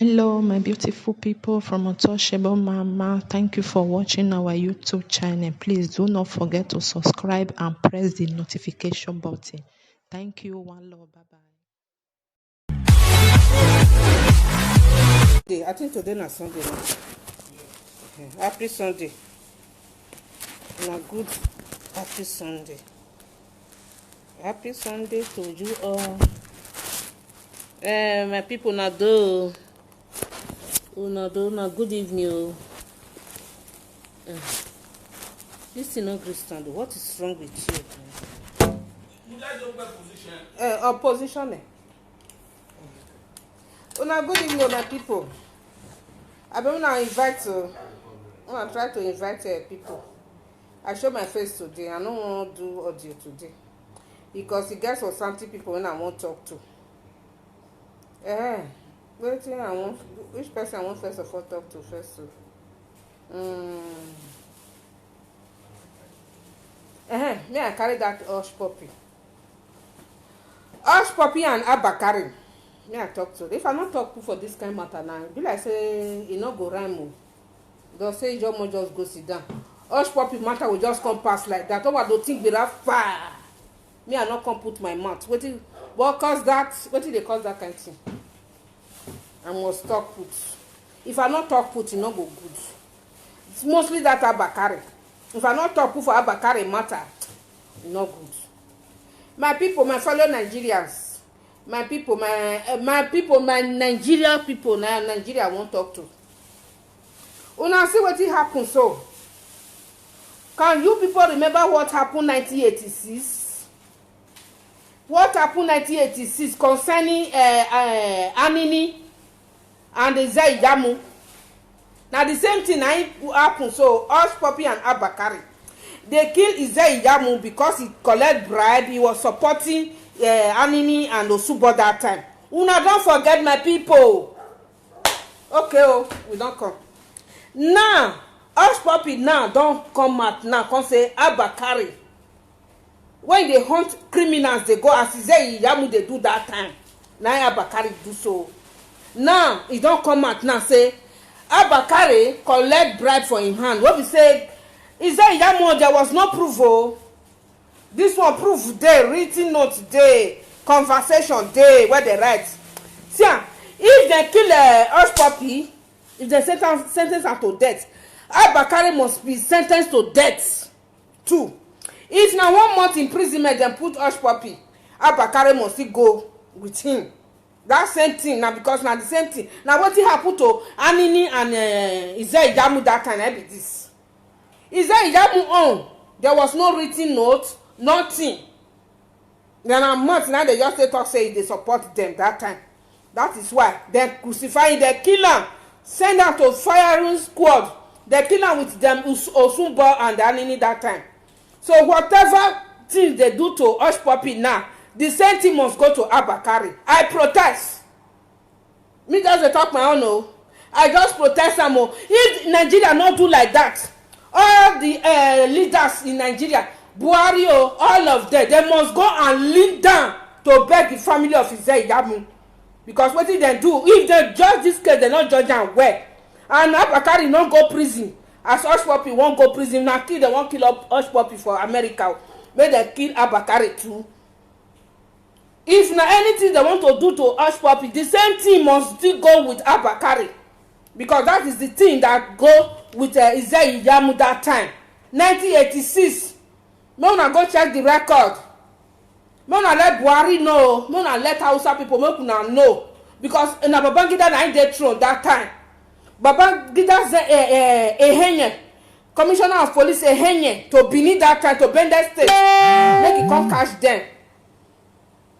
Hello, my beautiful people from Untouchable Mama. Thank you for watching our YouTube channel. Please do not forget to subscribe and press the notification button. Thank you. One love. Bye bye. I think today na Sunday now. Happy Sunday. Na good happy Sunday. Happy Sunday to you all. My people na do. Una good evening. This thing not gree stand. What is wrong with you? You guys don't play position. Opposition. Una good evening, my people. I been wanna invite to. I wanna try to invite people. I show my face today. I don't want to do audio today because it gets for something people when I want to talk to. Waiting. I want which person I want first of all talk to first. Me I carry that Hush Puppy. Hush Puppy and Abakari. Me I talk to. If I not talk to for this kind of matter now, be like say e no go rhyme. They'll say just go sit down. Hush Puppy matter will just come past like that. All I don't think be that far. Me I not come put my mouth. What cause that? What did they cause that kind of thing? I must talk put. If I not talk put, it no go good. It's mostly that Abakari. If I not talk put for Abakari matter, it no good. My people, my fellow Nigerians, my people, my Nigeria people, now Nigeria won't talk to. Una see what it happened so. Can you people remember what happened 1986? What happened 1986 concerning Anini and Eze Ijamu? Now the same thing happened. So Hush Puppy and Abakari, they killed Eze Ijamu because he collect bribe. He was supporting Anini and Osubo that time. Una don't forget, my people. Okay, we don't come. Now Hush Puppy now don't come out now. Come say Abakari. When they hunt criminals, they go as Eze Ijamu they do that time. Now Abakari do so. Now he don't come out now say Abakari collect bribe for him hand. What we say is that Ijamu there was no proof. Oh, this one proof there, written note there, conversation there where they write. See, if they kill Hush Puppy, if they sentence her to death, Abakari must be sentenced to death too. If now 1 month imprisonment then put Hush Puppy, Abakari must still go with him. That same thing now, because now the same thing. Now what happened to Anini and Eze Ijamu that time? Be this. Eze Ijamu on. There was no written note, nothing. Then a month now they just talk say they support them that time. That is why they crucify, they kill them, send them to firing squad. They kill them with them Osumbo and Anini that time. So whatever things they do to Hush Puppy now, the same thing must go to Abakari. I protest. Me just talk my own. No, I just protest them. If Nigeria not do like that, all the leaders in Nigeria, Buhari, all of them, they must go and lean down to beg the family of Eze Ijamu. Because what did they do? If they judge this case, they not judge them well. And Abakari not go prison. As Hush Puppy won't go prison. Now kill, they won't kill up Hush Puppy for America. May they kill Abakari too. If na anything they want to do to Hush Puppy, the same thing must still go with Abakari, because that is the thing that go with Eze Ijamu that time 1986. May una go check the record. May una let Buhari know. May una let Hausa people make una know, because na Babangida na dey throne that time. Babangida say Ehenye, commissioner of police Ehenye, to Benin that time, to Bende State, make e come catch them.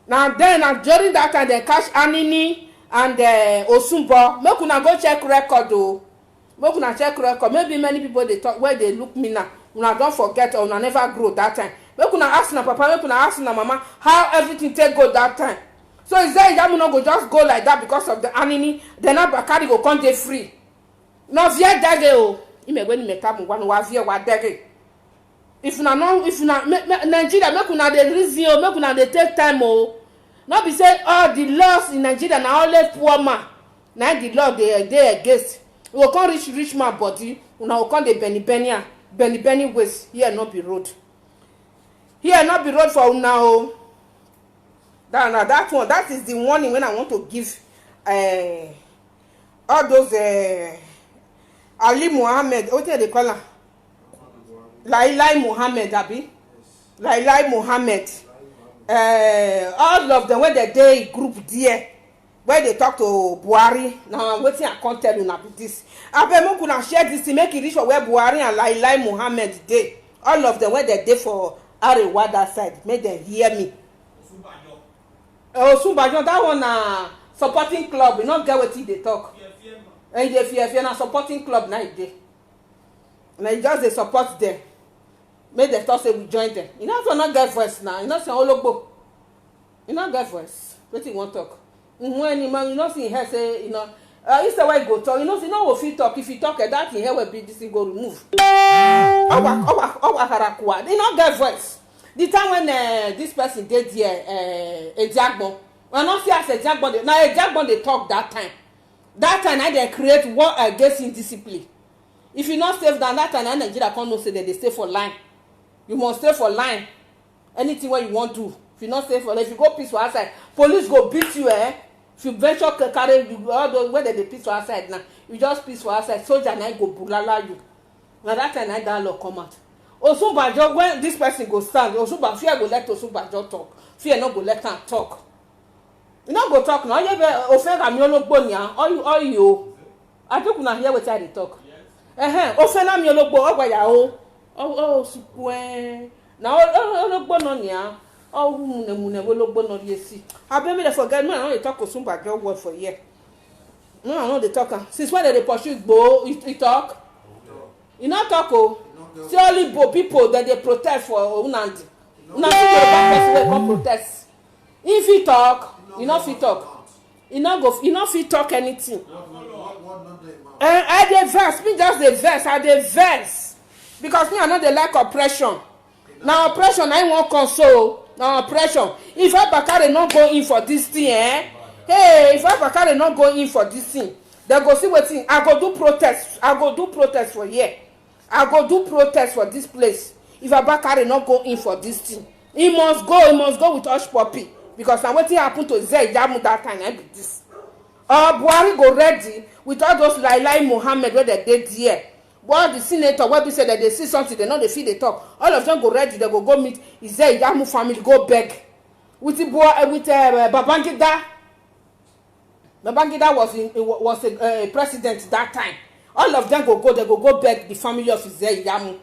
Now during that time they catch Anini and Osumbo. Make una go check record though. Make una check record. Maybe many people they talk where they look me now. Una don't forget or una never grow that time. Make una ask na papa, make una ask na mama how everything take go that time. So is there Ijamu no go just go like that because of the Anini? Then Abakari go come dey free. No vie dege o. Imegwe ni mekamu wanu wa vie wa dege. If una Nigeria, make una dey reason, make una dey take time. Not be say all the laws in Nigeria na only poor man. Now the law they against. We go come rich man body. Una go come the Benny waste. Here not be road. Here not be road for una o. That one. That is the warning when I want to give all those Ali Muhammad. What do they call her? Lai Muhammad, abi. Lai Muhammad. All of them when they group there. Where they talk to Buhari, now wetin I can't tell you now be this. Abeg make una share this thing, make it reach for where Buhari and Lai Muhammad dey. All of them when they dey for Arewa that side, make them hear me. Osunbajo, that one na supporting club, you no get wetin dey talk. And dey fear na supporting club na e dey. Na e just dey support them. Make them talk say we join them. You know so not get voice now. You know say ologbo. You no get voice. Wetin you wan talk? When you know see here say, you know, instead why go talk, you know go fit talk. If you talk that thing here will be this thing go remove. Owa harakua. They not get voice. The time when this person did here, Ejiagbon, when not see as Ejiagbon, now Ejiagbon they talk that time. That time I they create war against indiscipline. If you not safe down that time, Nigeria can't know say that they stay for line. You must stay for line. Anything what you want to. If you not stay for line, if you go peace for outside, police go beat you, If you venture carry you all those where they peace for outside now, you just peace for outside. Soldier now go bulala you. Now that time that law come out. Osunbajo when this person go stand, Osunbajo fear go let Osunbajo talk. Fear no go let am talk. You no go talk now. You be offend am ologbo nia. All you. I think una hear wetin I dey talk. Offend am ologbo ogboya o. Oh supwe. Na ologbo no nia. Oh, mune ologbo no dey see. Abi me dey forget me I no dey talk Osunbajo word for here. No, I no dey talk am. Since when they pursue Igbo, he talk. You not talk o. See only Igbo people that they protest for Nnamdi. Nnamdi go back person wey come protest. If he talk, you not fit talk. You not fit talk anything. I dey vex. Me just dey vex. I dey vex because me I no dey like oppression. Now oppression I wan console. Now oppression. If Abakare not go in for this thing, Hey, if Abakare not go in for this thing, they go see wetin. I go do protest. I go do protest for here. I go do protest for this place. If Abakare not go in for this thing, he must go with Hush Puppy. Because now wetin happen to Iyamu that time, be this. Buhari go ready with all those Lai Muhammad where they did here. But the senator, where we say that they see something, they know they feel they talk. All of them go ready, they go meet Iyamu family, go beg. With Babangida. Babangida was a president that time. All of them they go beg the family of Iyamu.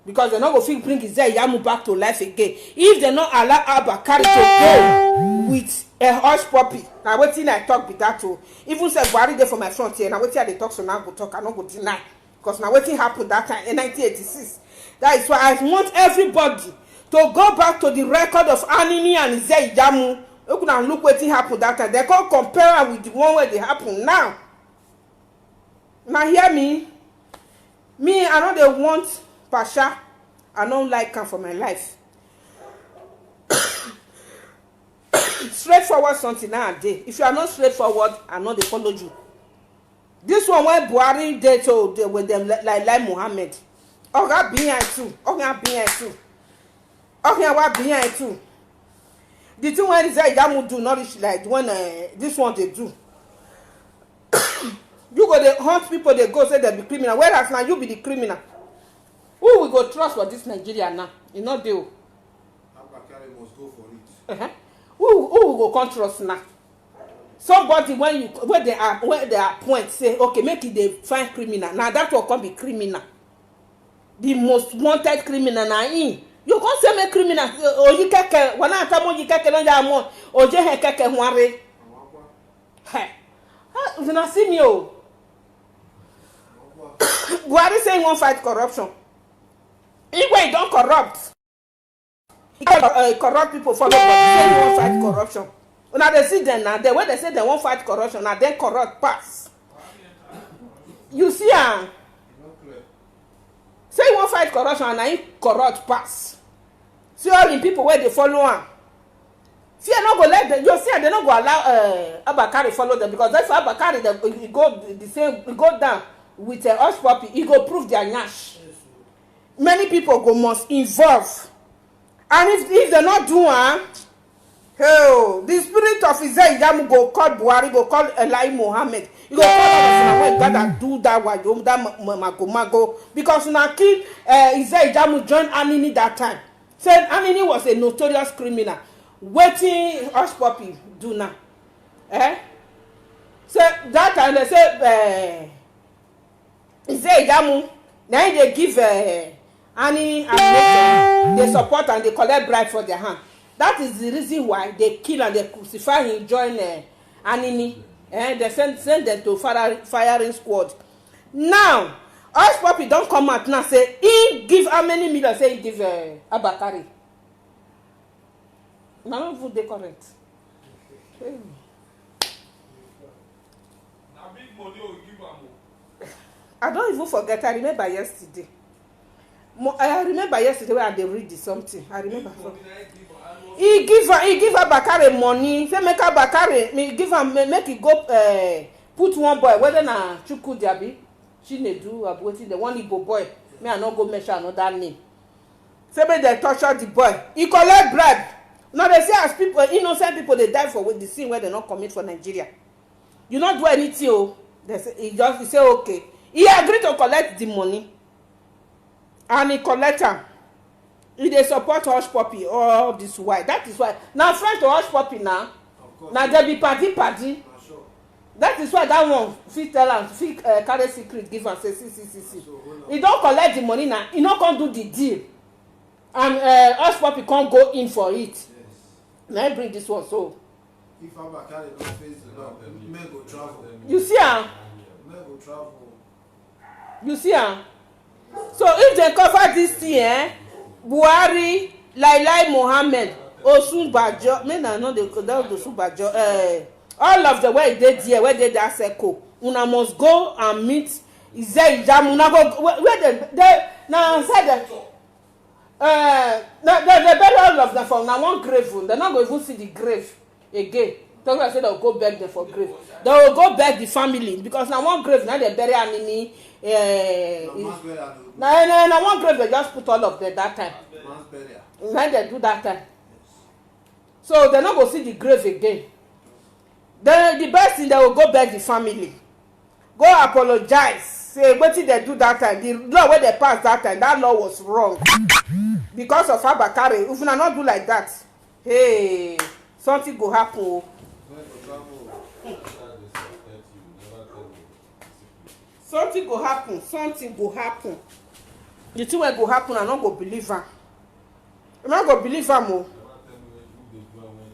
Because they not go fit bring Iyamu back to life again. If they not allow Abakare to go with a Hush Puppy, now wetin I talk be that too. Even say Buhari dey for my front here, now wetin I dey talk, so now go talk, I no go deny. Because now wetin happened that time in 1986. That is why I want everybody to go back to the record of Anini and Iyamu. Look wetin happened that time. They can't compare with the one where they happen now. Now hear me. Me, I know they want Pasha. I don't like him for my life. Straightforward something nowadays. If you are not straightforward, I know they follow you. This one where Buhari dey told with them like Muhammad. Oga behind too. Oga behind too. Oga what behind too. The thing when Iyamu do not reach like when this one they do. You go they hunt people, they go say they be criminal. Whereas now you be the criminal. Who we go trust for this Nigeria now? You know they Abakare must go for it. Who will go come trust now? Somebody when they appoint say okay make it they find criminal. Now that will come be criminal. The most wanted criminal now in. You can't say me criminal. Oyi keke wana atamo oyi keke no ya mo. Oje he keke nware. Hey. You not see me oh. Buhari say he won't fight corruption. Igwe don't corrupt. He corrupt people follow, but say he won't fight corruption. Now they see them now. When they say they won't fight corruption, now they corrupt pass. You see say he won't fight corruption and now he corrupt pass. See all the people where they follow him. fear no go let them. You see, they no go allow Abakari follow them because if Abakari he go the same, he go down with Hush Puppy, he go prove their nyash. Many people go must involve, and if they not do hell, the spirit of Izai Ijamu go call Buhari, go call Eli Mohammed, he go call us when God that do that one, that mago because una kill Izai Ijamu join Anini that time. Said Anini was a notorious criminal. Waiting Hush Puppy do now. So that time they say Izai Ijamu, now they give Annie and they support and they collect bribe for their hand. That is the reason why they kill and they crucify him, join Anini. They send them to firing squad. Now, Hush Puppy don't come out now say he give how many million say he give Abakari. Now don't they correct. Now big money will give am. I don't even forget. I remember yesterday. I remember yesterday when they read something. I remember. He give Abakari money. Say make Abakari, me give am make he go put one boy whether na Chukwudi abi Chinedu abi wetin the one Igbo boy. Me I no go mention another name. Say make they torture the boy. He collect bribe. Now they say as people innocent people they die for the sin where they not commit for Nigeria. You not do anything. Oh, they say he say okay. He agreed to collect the money. And he collect am. He dey support Hush Puppy all this why. That is why. Now friend to Hush Puppy now. Now they be party. Sure. That is why that one fit tell am, fit carry secret give am say see. He don collect the money now. He no come do the deal. And Hush Puppy can't go in for it. Yes. Now I bring this one so. If Abakari don't face the law, men go travel. You see am? Men go travel. You see am? So if they cover this thing, Buhari, Lai Mohammed, Osunbajo, men are not the Osunbajo, all of the way they there, where they that circle, una must go and meet Izai Ijamu. Una go where they now said that. They bury all of them from now one grave. They're not going to even see the grave again. Talk about say they'll go beg them for grave. They will go beg the family because now one grave now they bury Anini. Now one grave they just put all of them that time. Now they do that time. So they're not going to see the grave again. Then the best thing they will go beg the family. Go apologize. Say what did they do that time? The law where they passed that time, that law was wrong. Because of Abakari, if you not do like that, hey, something go happen. Something go happen. The thing will go happen, I not go believe am. I not go believe am.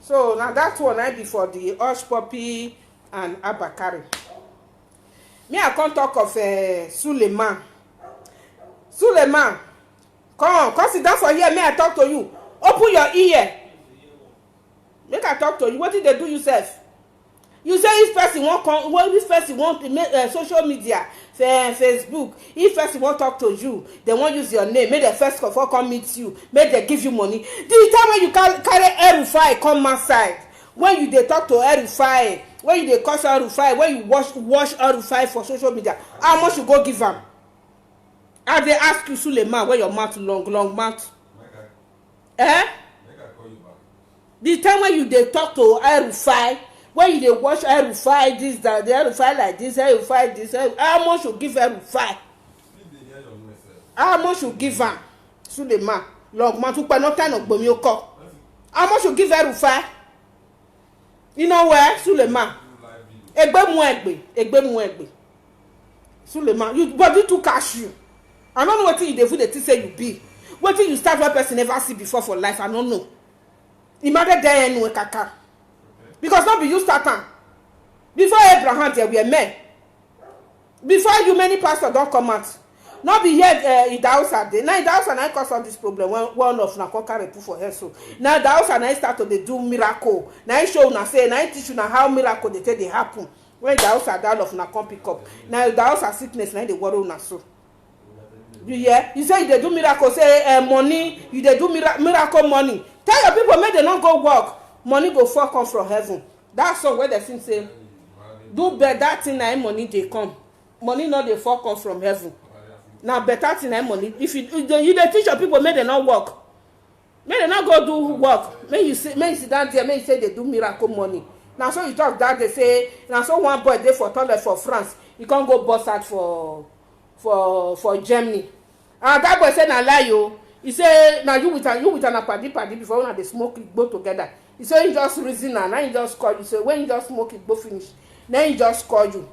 So now that one I be for the Hush Puppy and Abakari. Me I can't talk of Suleiman. Come sit down for here. May I talk to you? Open your ear. Make I talk to you. What did they do yourself? You say if person won't come, if person want to make social media, Facebook, if person won't talk to you, they won't use your name. Make the first of all come meet you. Make they give you money. The time when you carry El-Rufai come outside, when you they talk to El-Rufai, when you they curse El-Rufai, when you wash El-Rufai for social media, how much you go give them? And they ask you, Suleiman, where your mouth long mouth. The time when you they talk to El-Rufai, when you they watch El-Rufai, this, that, the El-Rufai like this, El-Rufai this, how much you give El-Rufai? How much you give him? Suleiman, long mouth, no kind of bomb. How much you give El-Rufai? You know where, Suleiman? Egbe mu. Suleiman, you body to cash you. I don't know what you do. They say you be. What you start one person never see before for life. I don't know. Imagine there anyway, kaka. Because not be you starting. Before Abraham, there were men. Before you, many pastors don't come out. Not be here in the house at day. Now in the house and I cause all this problem. One of na carry put for her so. Now the house and I start to they do miracle. Now I show na say, now I teach you na how miracle they tell they happen. When the house are down of na come pick up. Now the house are sickness, now they worry na so. You hear? You say they do miracle, say money, you they do miracle money. Tell your people make they not go work. money go fall come from heaven. That song where they sing say do better thing na money dey come. Money no dey fall come from heaven. Na better thing na money. If you dey teach your people make dem not work, make dem not go do work, make you sit down there, make you say they do miracle money. Na so you talk that they say na so one boy dey for toilet for France, he can't go bust out for Germany, and that boy say na lie o. He say na you with an padi before una dey smoke igbo together. He say he just reason na he just call you. Say when you just smoke igbo finish, then he just call you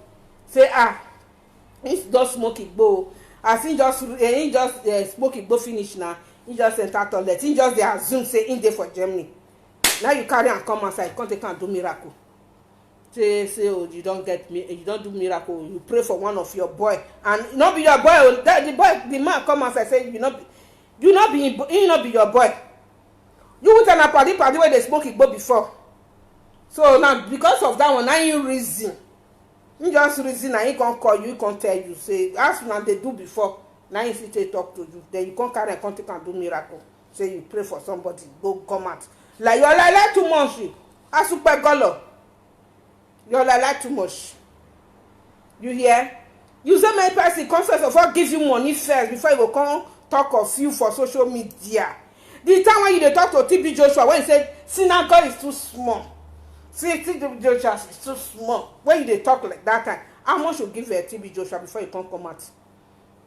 say he just smoke igbo. As he just smoke igbo finish na he just enter toilet, he just dey assume say he dey for Germany. Now you carry am come outside, come take am do miracle. Say oh, you don't do miracle. You pray for one of your boy, and not be your boy. The man come outside say he not be your boy. You with an party where they smoke igbo before. So now because of that one, now you reason. You just reason and he can't call you, he can't tell you. Say as now they do before. Now you sit and talk to you. Then you can't carry and come take and do miracle. Say you pray for somebody, go come out. Like you're like too much. A super color. You're like too much. You hear? You say my person confess of all give you money first before you go come talk of you for social media. The time when you dey talk to TB Joshua, when he said synagogue is too small. See, TB Joshua is too small. When you dey talk like that time, how much you give TB Joshua before you come out?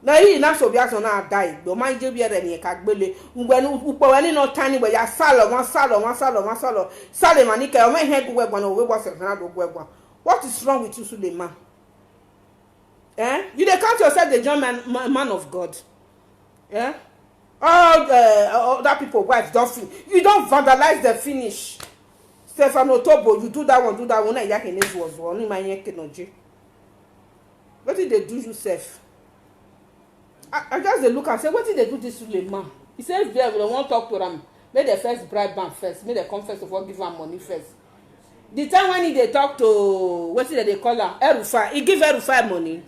Na hii na so bia so na die do man je bi ere ni ka gbele ngbe nu upo we no tani we ya salo sale mani ka o me he gwe gwa no we gwa se na do gwe gwa. What is wrong with you, Suleiman? You dey count yourself the John man of God. All other people wives don't finish. You don't vandalize the finish. Stefano Tobo, you do that one na ya ke nezu was one ma yen ke noje. What did they do yourself? I just look and say, what did they do this Suleiman? He said, if they want to talk to them, make the first bribe them first. Make the confess of all give them money first. The time when they talk to, what did they call her? Erufai. He give Erufai money.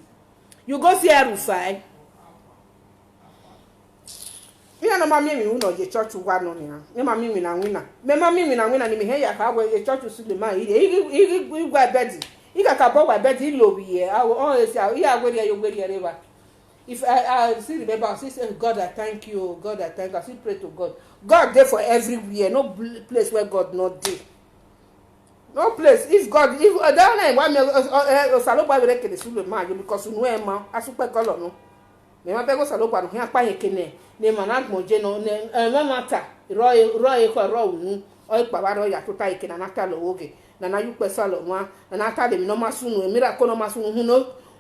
You go see Erufai. Me and my mimi who know the church one on here. Me my mimi na winner. Me my mimi na winner. Me hear how the church Suleiman. He go bed. He got a boy bed. He lobby here. I will always say, yeah, where you river. If I still remember, I still say, God, I thank you. God, I thank you. I still pray to God. God there for everywhere. No place where God not there. No place. If God, if that night, why me Saloba will take the Suleiman because you know him, I super color no. Me ma pego Saloba no. He apa yekene. Ne manag moje no. Ne mata. Roy ko ro unu. Oy pa ro ya tota yekena na ta lo oge. Na na yu pesa lo wa. Na na ta de mi no masunu. Mira ko no masunu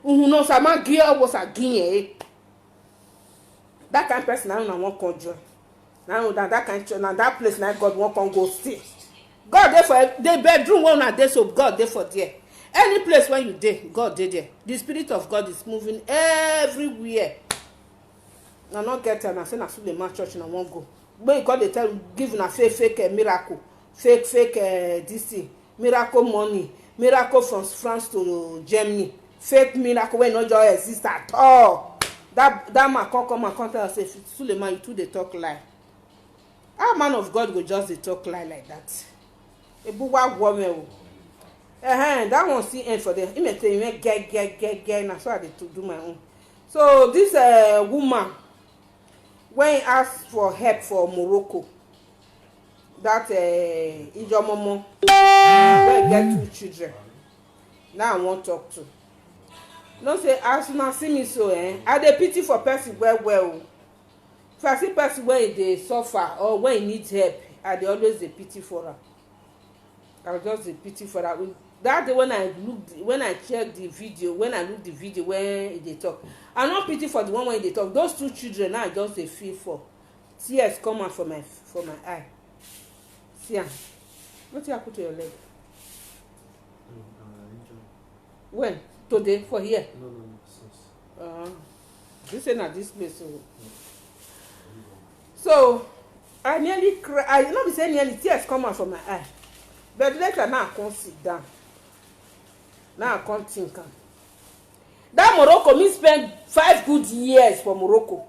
hu no sama gie was a guinea. That kind of person I won't conjure. Now that kind of now that place now God won't go stay. God there for the bedroom one at there, so God there for there. Any place where you there, God there. The Spirit of God is moving everywhere. Now not get and I say na Suleiman church and I won't go. But God they tell you give na fake miracle, fake this thing, miracle money, miracle from France to Germany. Fake miracle when no joy exist at all. That man come and tell us if Suleiman you too they talk lie. Our man of God go just they talk lie like that. A buwa woman. That one still end for them. He may tell you get na so I to do my own. So this woman when he asked for help for Morocco, that Ijomomo where get 2 children. Now I want to talk to. No say as una see me so I dey pity for person well. If I see person when they suffer or when he needs help, I dey always dey pity for her. I will just dey pity for her. That day when I check the video, when I look the video when they talk, I not pity for the one when they talk. Those 2 children now I just dey feel for. Tears come out for my eye. See am. What you put to your leg? When? Today for here. No. This is not this place. So I nearly cry. I not be saying nearly tears come out from my eye. But later now I can't sit down. Now I can't think. That Morocco me spend 5 good years for Morocco.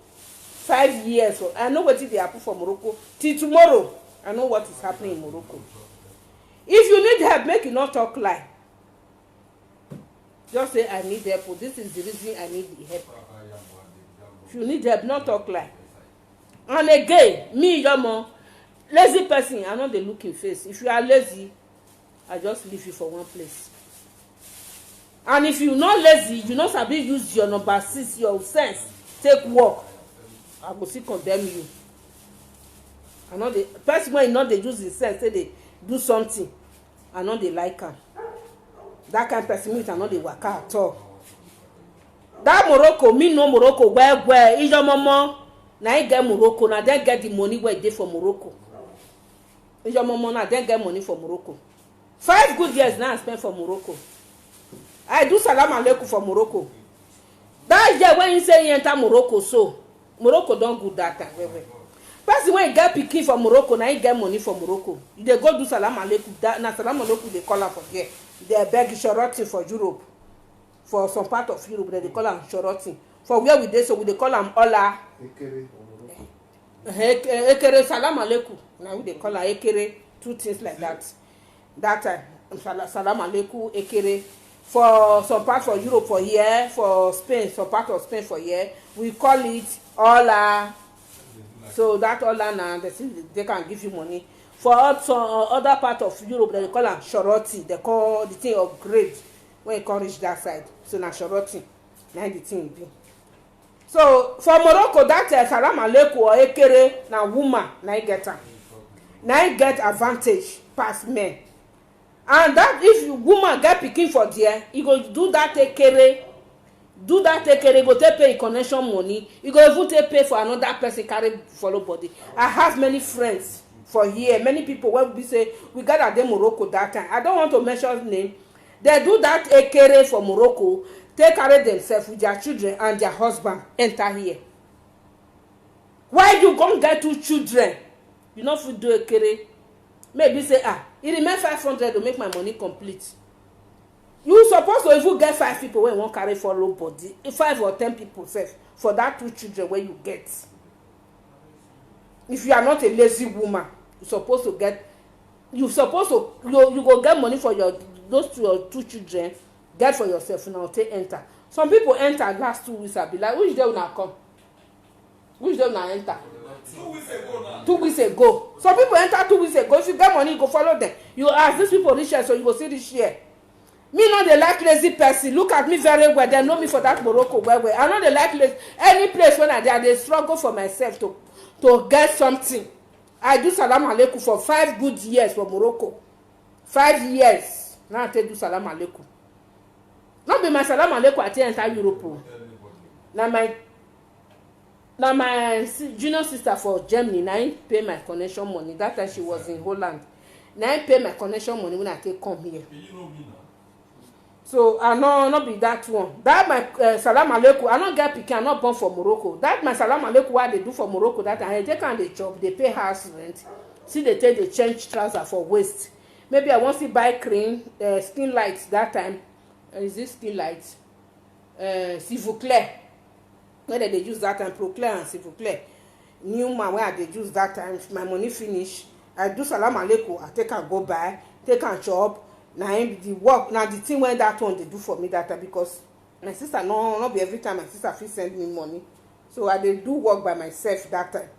5 years. I know what they happen for Morocco. Till tomorrow, I know what is happening in Morocco. If you need help, make you not talk lie. Just say I need help. Oh, this is the reason I need the help. If you need help, not talk lie. And again, me, your mom, lazy person, I know they look in face. If you are lazy, I just leave you for one place. And if you not lazy, you not sabi use your number 6, your sense, take work, I will still condemn you. I know the person when not they use his sense, say they do something, I know they like am. That kind of person meet, I know they work at all. That Morocco, me no Morocco, where is your mama? Now you get Morocco, now then get the money where they for Morocco. Is your mama now then get money for Morocco? 5 good years now I spent for Morocco. I do salam alaikum for Morocco. That year when you say you enter Morocco, so Morocco don't good that time. Person when you get pikin for Morocco, now you get money for Morocco. They go do salam alaikum. That na salam alaikum they call am for there. They beg shoroti for Europe. For some part of Europe, they call am shoroti. For where we dey, so we dey call am ola. Ekere salam alaikum. Now we dey call am ekere. 2 things like that. That time salam alaikum ekere. For some part for Europe for here, for Spain, some part of Spain for here, we call it ola. So that ola now they can give you money. For some other part of Europe, they call am shoroti. They call the thing upgrade when you come reach that side. So na shoroti, na the thing be. So for Morocco, that salam alaikum or ekere na woman na get am. Na get advantage pass men. And that if woman get pikin for there, you go do that ekere, go take pay connection money. You go even take pay for another person carry follow body. I have many friends for here, many people when we say we gather them Morocco that time. I don't want to mention name. They do that ekere for Morocco, take carry themselves with their children and their husband enter here. Why you go get 2 children? You know if you do ekere, maybe say it remain 500 to make my money complete. You supposed to even get 5 people when you won't carry follow body, 5 or 10 people sef for that 2 children where you get. If you are not a lazy woman, you supposed to get. You go get money for those 2 children. Get for yourself now. Take enter. Some people enter last 2 weeks. I be like, which day will not come? Which day will not enter? 2 weeks ago now. 2 weeks ago. Some people enter 2 weeks ago. If you get money, you go follow them. You ask these people this year, so you go see this year. Me not they like lazy person. Look at me very well. They know me for that Morocco well. I know they like lazy. Any place when I there, they struggle for myself to get something. I do salam alaikum for 5 good years for Morocco. 5 years. Now I tell you salam alaikum. Not be my salam alaikum I tell enter Europe. Now my junior sister for Germany, now I pay my connection money. That time she was in Holland. Now I pay my connection money when I take come here. You know me now. So I not be that one. That my salam alaikum. I not get pikin. I not born for Morocco. That my salam alaikum what they do for Morocco. That time they can they job. They pay house rent. See they take the change trouser for waste. Maybe I want to buy cream, skin lights. That time is this skin lights? S'il vous plaît. When they use that time, Proclaim and s'il vous plaît. New man where they use that time. If my money finish, I do salam alaikum. I take and go buy, take and chop. Now the work, now the thing when that one they do for me that time because my sister not be every time my sister fit send me money. So I dey do work by myself that time.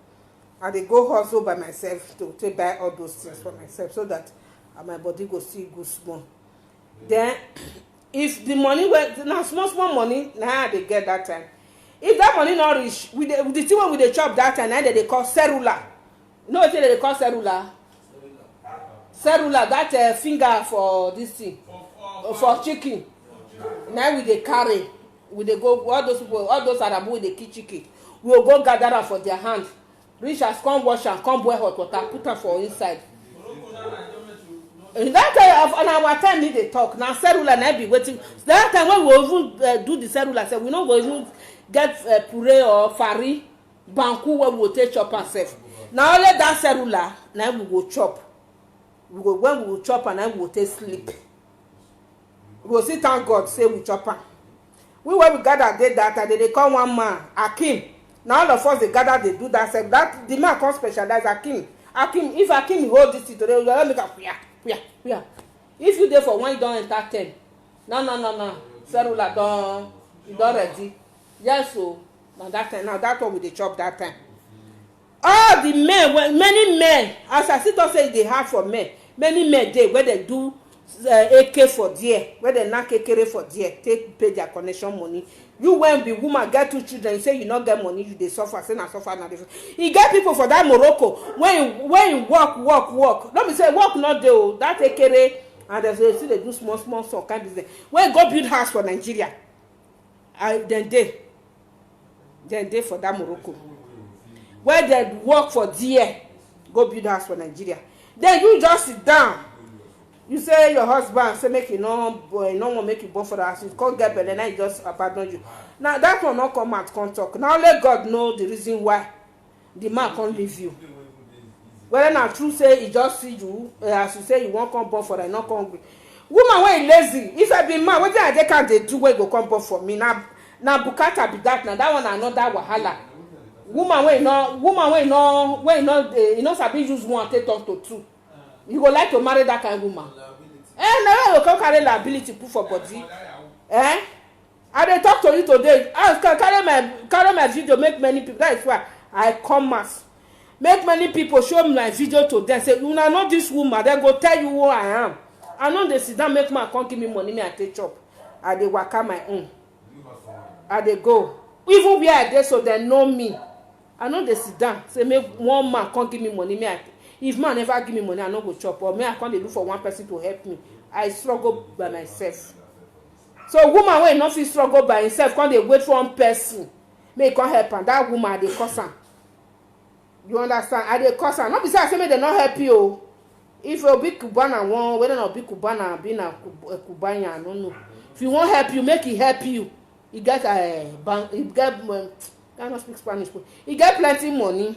I dey go hustle by myself to take buy all those things for myself so that my body go still go small. Then if the money now small money now they get that time. If that money not reach, with the thing when we dey chop that time, now they call cellular. You know what they call cellular? Cellular, that finger for this thing, for chicken. Now we dey carry, we dey go all those people, all those Arabu with the chicken. We will go gather am for their hand. Reach as come wash and come boil hot water, put am for inside. In that time, on our time, they talk. Now cellular, now be waiting. That time when we even do the cellular, so we not go even get puree or fari, banku where we will take chop ourselves. Now only that cellular, now we go chop. When we will chop and then we will take sleep. We will see thank God say we chop am. We when we gather did that they call one man Akim. Now all of us they gather they do that. That the man come specialize Akim. If Akim hold this thing today, we will make a prayer. where if you dey for one you don enter 10 no cellular don ready yes o na that time now that one we dey chop that time. All the men many men as I see talk say e dey hard for men many men dey wey dey do AK for there wey dey knack kekere for there take pay their connection money. You when be woman get 2 children you say you no get money you dey suffer say na suffer na dey. E get people for that Morocco when you work no be say work no dey o that kekere and dem still dey do small some kind business when go build house for Nigeria dem dey for that Morocco where dem work for there go build house for Nigeria. Then you just sit down you say your husband say make you no wan make you born for the house you come get belle now you just abandon you. Now that one no come out come talk na only God know the reason why the man come leave you. Whether na true say e just see you as you say you wan come born for her no come gree. Woman wey lazy if I be man wetin I dey do wey go come born for me na bukata be that na that one na another wahala. Woman wey no sabi use one take talk to 2 you go like to marry that kind of woman. Na why you come carry liability put for body. I dey talk to you today carry my video make many people that is why I come mass make many people show my video to them say una know this woman dem go tell you who I am. I no dey sit down make man come give me money me I take chop. I dey waka my own. I dey go even where I dey so dem know me. I no dey sit down say make one man come give me money me I if man never give me money I no go chop or me I come dey look for one person to help me. I struggle by myself. So woman wey no fit struggle by himself come dey wait for one person make e come help am that woman I dey curse am. You understand? I dey curse am no be say I say make dem no help you o. If Obi Cubana wan whether na Obi Cubana be na Cubana I no know. If you wan help you make e help you. E get bank e get I no speak Spanish but e get plenty money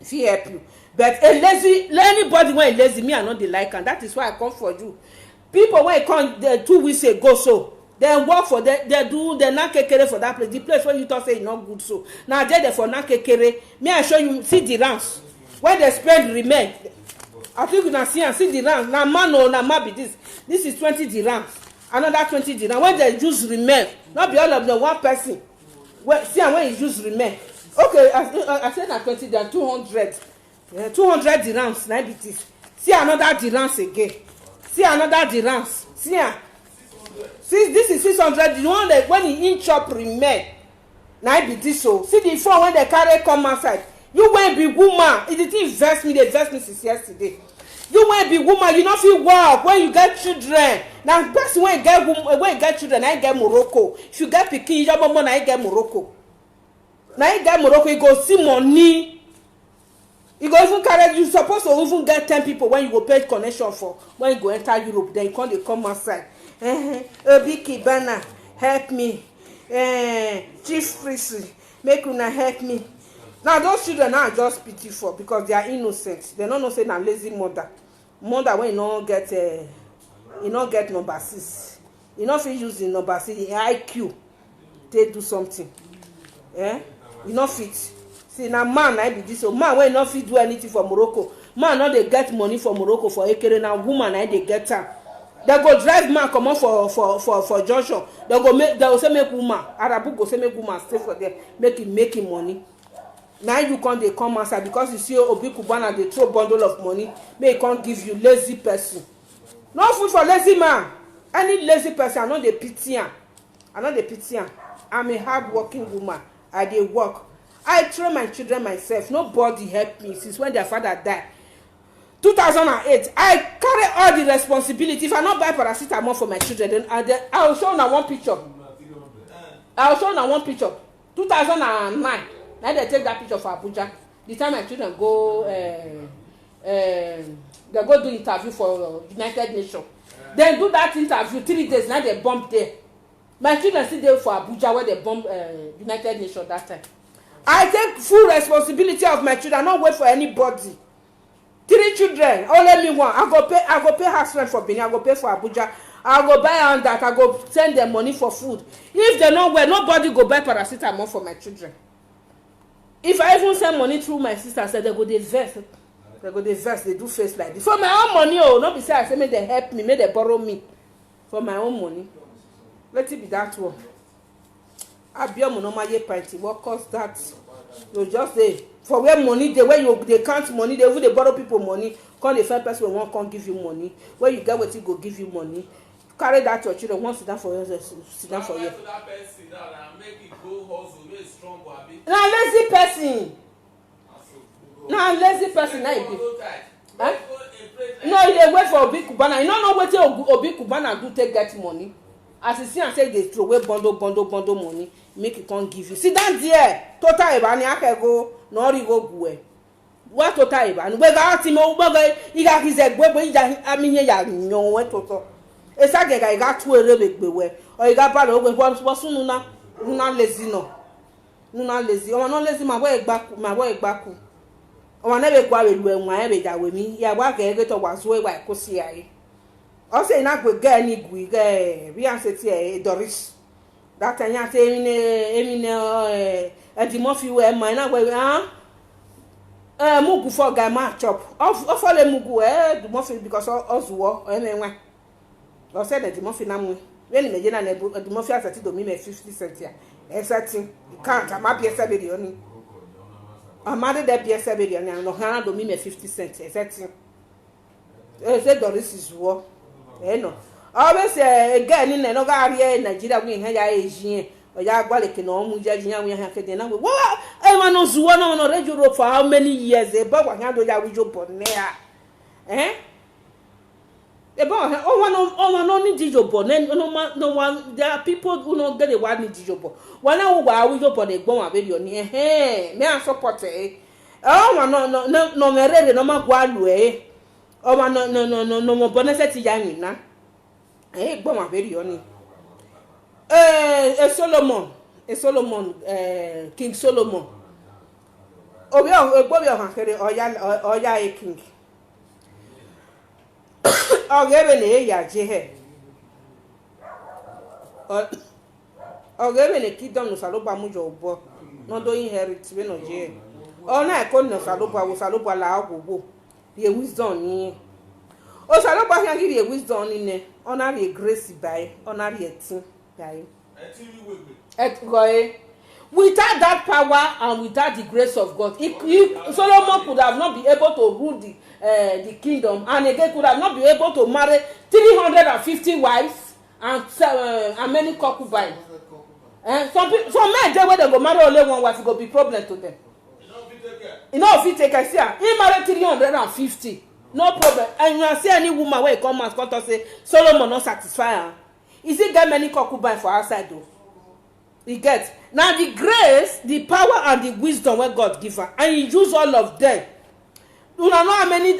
fit help you. But a lazy anybody wey lazy me I no dey like am. That is why I come for you. People wey come 2 weeks ago so dem work for dem knack kekere for that place. The place wey you talk say e no good so na there for knack kekere. Me I show you see the rounds when they spend remain. I think una see the rounds na man o na man be this is 20 dirhams another 20 dirhams when they use remain not be all of them one person see am when you use remain okay I say na 20 dirhams 200 dirhams na be this see another dirhams again see another dirhams see am see this is 600 the one that when e in chop remain na be this o see the phone when they carry come outside. You wey be woman e dey vex me since yesterday. You wey be woman you no fit work when you get children na person wey get children na get Morocco. If you get pikin your mama na get Morocco you go see money. You go even carry you suppose to even get 10 people when you go pay connection for when you go enter Europe then you come dey come outside. Obi Cubana help me. Chief Priest make una help me. Now those children are just pity for because they are innocent. They don't know say na lazy mother wey no get number 6. You no fit use the number 6 IQ take do something. You no fit. See na man na be this so man wey no fit do anything for Morocco. Man no dey get money for Morocco for ekere na woman na dey get am. They go drive man comot for junction. They go say make woman Arabu go say make woman stay for there make him money. Now you come dey come outside because you see Obi Cubana dey throw bundle of money make e come give you lazy person. No food for lazy man. Any lazy person I no dey pity am. I'm a hard working woman. I dey work. I train my children myself. Nobody help me since when their father died. 2008 I carry all the responsibility. If I no buy paracetamol for my children then I will show una one picture. 2009 now they take that picture for Abuja. The time my children go they go do interview for United Nations. Then do that interview 3 days now they bomb there. My children still there for Abuja where they bomb United Nations that time. I take full responsibility of my children. I not wait for anybody. 3 children, only me one. I go pay house rent for Benin. I go pay for Abuja. I go buy on that. I go send them money for food. If they not well, nobody go buy paracetamol for my children. If I even send money through my sister, said they go dey vex. They go dey vex, they do face like this. For my own money, oh, not be say I say make they help me, make they borrow me. For my own money. Let it be that one. Abiom no maye plenty. What cost that? You just say for where money dey, where you they count money, they even they borrow people money. Come the first person won't come give you money. Where you get what you go give you money. Carry that to your children. One sit down for you, sit down for you. Now lazy person. Now lazy person. Now you be. Huh? No, they wait for Obi Kubana. You don't know what Obi Kubana do take get money. As you see and say they throw away bundle money, make it can't give you. Sit down there. Total Ibani I can go. No, you go go. What total Ibani? We got him. We got he got his egg. We got I mean ya no what total. It's like I got two rebek beware. Or you got bad over what's no lazy no. No lazy. Oh no lazy my way back. O never go with when I with me. Yeah, what get to was way I could see. I say not with any we answer Doris. That I say a Timothy where mine away, Mugu for guy match up. Of follow Mugu, the Muffin because us war, anyway. I said that Timothy Namu, when imagine the Muffin has to me 50 cents here. Exactly. You can't, I'm happy as a only. I'm mad at that PSA and no hand to me 50 cents. Exactly. I said Doris is war. No. Always again in another area in Nigeria, we had Asian or Yagwalik and all judging we have to dinner. What? I want to one on Europe for how many years? About 100 with your bonnet. Eh? About one need your bonnet. No one, there are people who don't get a one need your bonnet. One hour with your bonnet, bomb baby on here. Hey, may I support it? Oh, no, ready, no more one way. Oh, no, bonnet young na. Eh, bomb baby on it. Solomon, King Solomon. Oh, we are a bobby of or ya king. Oh, given ya, Jehe. Oh, given a kid on the Salopa Mujo, not doing inherit, when or Jay. Oh, no, I couldn't know Salopa was Salopa Lao, the wisdom. Oh, Salopa can give you a wisdom in there. Honor a grace by, honor a thing by. Without that power and without the grace of God, Solomon could have not been able to rule the kingdom, and again could have not been able to marry 350 wives and many concubines. Some men they when they go marry only one wife, it go be problem to them. You know if you take a share, he married 350, no problem. And you see any woman where come and come to say Solomon not satisfy her. Is it get many concubines for outside though? He gets now the grace, the power, and the wisdom where God give her, and he use all of them. You don't know how many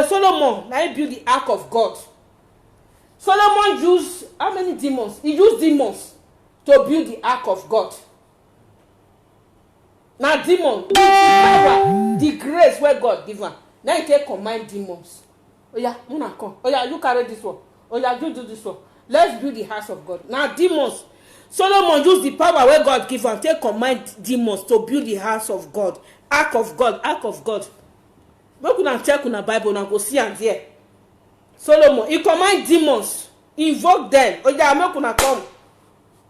Solomon now he built the ark of God. Solomon used how many demons? He used demons to build the ark of God. Now demon, the power, the grace where God give her. Now he take command demons. Oh yeah, Muna come. Oh yeah, you carry this one. Oh yeah, you do this one. Let's build the house of God. Now demons. Solomon used the power where God give and take command demons to build the house of God. Ark of God, ark of God. Make una check una Bible and go see and there. Solomon, he command demons, invoke them. Oh yeah, make una come.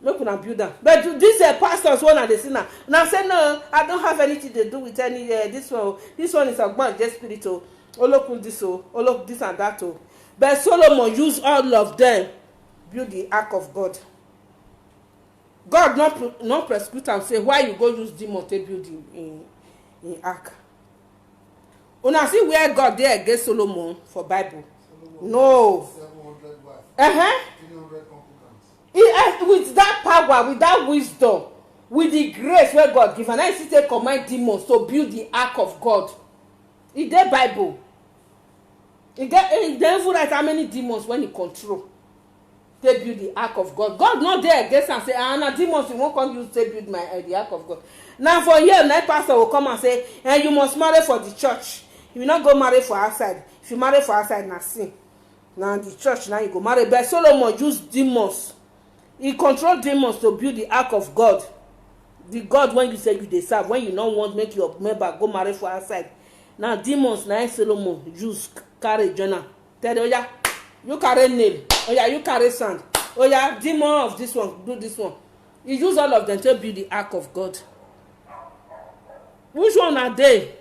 Make una build them. But these pastors one and the sinner. Now say no, I don't have anything to do with any this one. This one is a man, just spiritual. Oh look this look this and that. But Solomon used all of them build the ark of God. God not prescribe and say why you go use demon to build in ark. Una see where God there against Solomon for Bible? No. 700 wives. 300 With that power, with that wisdom, with the grace where God give, and I see take command demons to build the ark of God. In the Bible, he even write how many demons when he control. They build the ark of God. God not there against and say, now demons you won't come use to build the ark of God. Now for here, night pastor will come and say, you must marry for the church. You will not go marry for outside. If you marry for outside, na sin. Now the church, now you go marry. But Solomon used demons. He controlled demons to build the ark of God. The God when you say you dey serve, when you don't want make your member go marry for outside. na demons na Solomon use carry journal tell them oya you carry nail oya you carry sand oya demon of this one do this one. He use all of them to build the ark of God. Which one are they?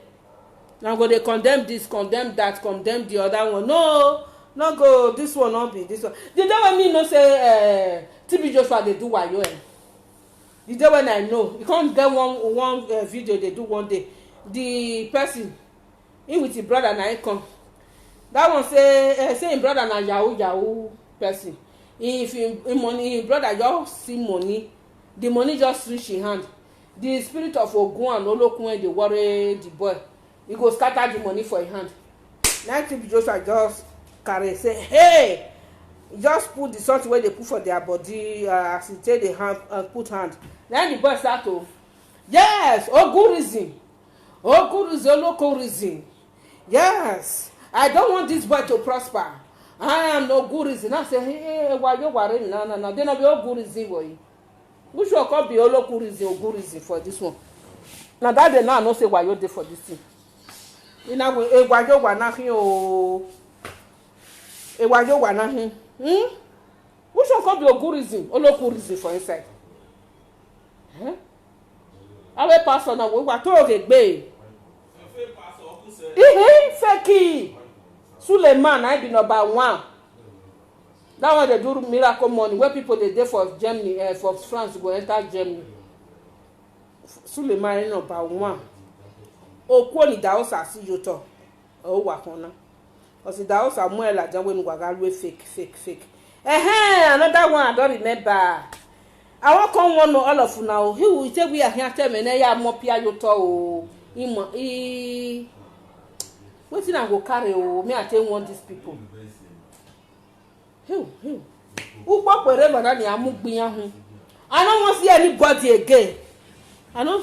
Now go they condemn this, condemn that, condemn the other one. No go this one, not be this one. The day when me no say TB Joshua they do wayo eh. The day when I know, you can't get one video they do one day. The person in with his brother na come. That one say him brother na yahoo person. If him money, him brother just see money, the money just reach his hand. The spirit of Ogun and Olokun dey worry the boy. He go scatter the money for his hand. Now TB Joshua just carry say, hey, just put the something where they put for their body as he take the hand put hand. Then the boy start to, yes, Ogun reason, Olokun reason. Yes, I don't want this boy to prosper. I am no good reason. I say, hey, why you worry? No. They not be all good reason for you. We should call be all good reason or good reason for this one. Now that they now say why you there for this thing. You know, why you wanna here? Why you wanna here? We should call be a good reason, all good reason for inside. Our pastor now we want to obey. Feki. Suleiman I be number 1. That one they do miracle money where people they dey for Germany for France go enter Germany. Suleiman number 1. Okwo ni daosa si yoto. O wa kona. Cause daosa mo ela jan when gwaga we fake. Another one I don't remember. I want come one all of now. He will say we are here tell me na ya mo pia yoto o. Wetin I go carry o me I tell one these people. Ugbo pere bana ni amugbiyan hu. I don't want to see anybody again. I don't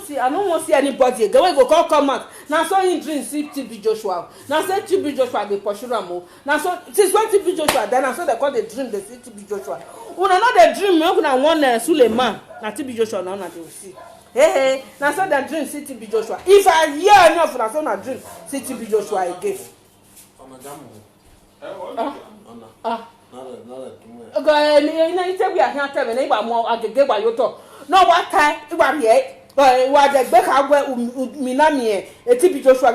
want to see anybody again. When go come out. Now so in dream see TB Joshua. Now say TB Joshua dey pursue am o. Now so since when TB Joshua then now so they call the dream they see TB Joshuna. Una know the dream make una one Suleiman. Na TB Joshua now they will see. Hey, now so the dream see TB Joshua. If I hear enough na so na dream see TB Joshua again. You say we are here tell me na iba mo agege wa yoto. No what time iba here. Wa de gbe ka we mi na mi e TB Joshua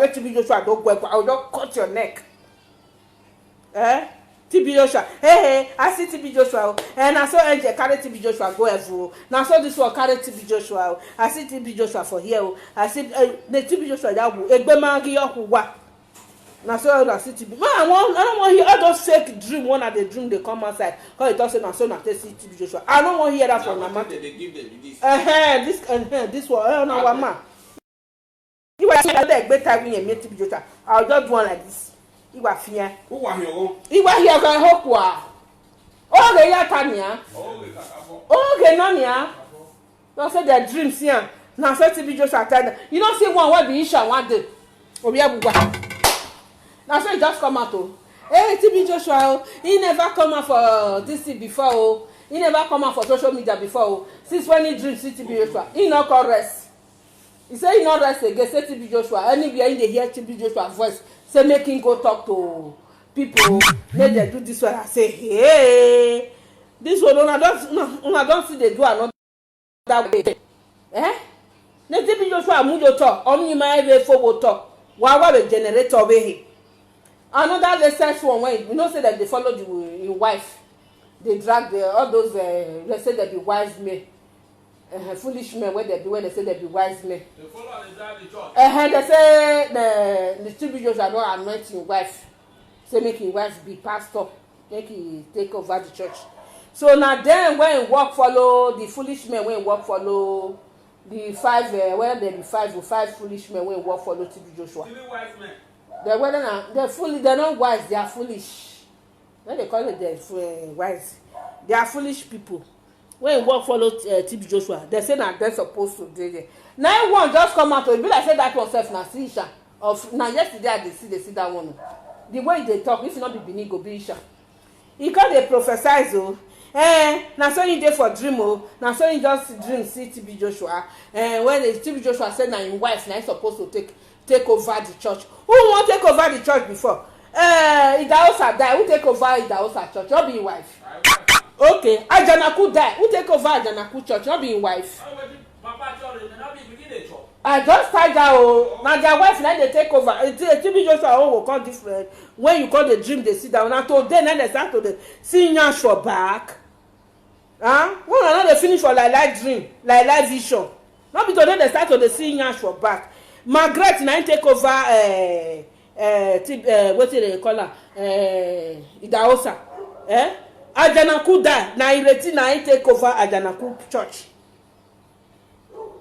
do gwe I will just cut your neck. TB Joshua. Hey, I see TB Joshua. And I saw Angel carry TB Joshua go everywhere. Now so this one carry TB Joshua. I see TB Joshua for here. I see the TB Joshua that will egbe mangi yokuwa. Now so I see TB. Man, I don't want to hear all those fake dream. One of the dream they come outside. Because it doesn't say now see TB Joshua. I don't want to hear that from my mouth. They give them This one. No one man. You were saying that egbe time when you meet TB Joshua. I'll just do one like this. Iwa fia. Who are here? Iwa here kan hokwa. Oge ya tania. Oge nania. Don't say their dreams here. Now say TB Joshua tell. You don't see one be issue one day. Obi abugwa. Now so he just come out oh. Hey TB Joshua, he never come out for this thing before oh. He never come out for social media before oh. Since when he dream see TB Joshua, he not come rest. He say he not rest again. Say TB Joshua. Anywhere in the hear TB Joshua voice. Say make him go talk to people. Make they do this one. I say, hey, this one una don't see they do another way. Ne TB Joshua mujo talk. Omni ma ebe fobo talk. Wa the generator over here. Another research one way. We know say that they follow the wife. They drag all those. They say they be wise men. Foolish men where they be when they say they be wise men. They follow and they drive the church. They say the TB Joshua don't anoint his wife. Say make his wife be pastor. Make he take over the church. So now then when he walk follow the foolish men when he walk follow the 5 where they be 5 foolish men when he walk follow TB Joshua. 3 wise men. They're not wise, they are foolish. When they call it they're wise. They are foolish people. When work follow TB Joshua, they say that they're supposed to do it. Now one just come out to be like say that one self na Isha. Of now yesterday they see that one. The way they talk, if not be Benin go be Isha. He call they prophesize oh. Now so you dey for dream oh. Now so you just dream see TB Joshua. When the TB Joshua said na his wife na supposed to take take over the church. Who wan take over the church before? Idahosa die. Who take over Idahosa church? Not be him wife. Okay. Ajanaku die. Who take over Ajanaku church? Not be him wife. I just find out. Oh, na their wife na dey take over. TB Joshua own go come different. When you call the dream, they sit down. Na today na they start to dey see yansh for back. When una no dey finish for like dream, like vision. No be today they start to dey see yansh for back. Margaret na take over. Wetin dey call her? Idahosa. Ajanaku die. Na Ireti na take over Ajanaku church.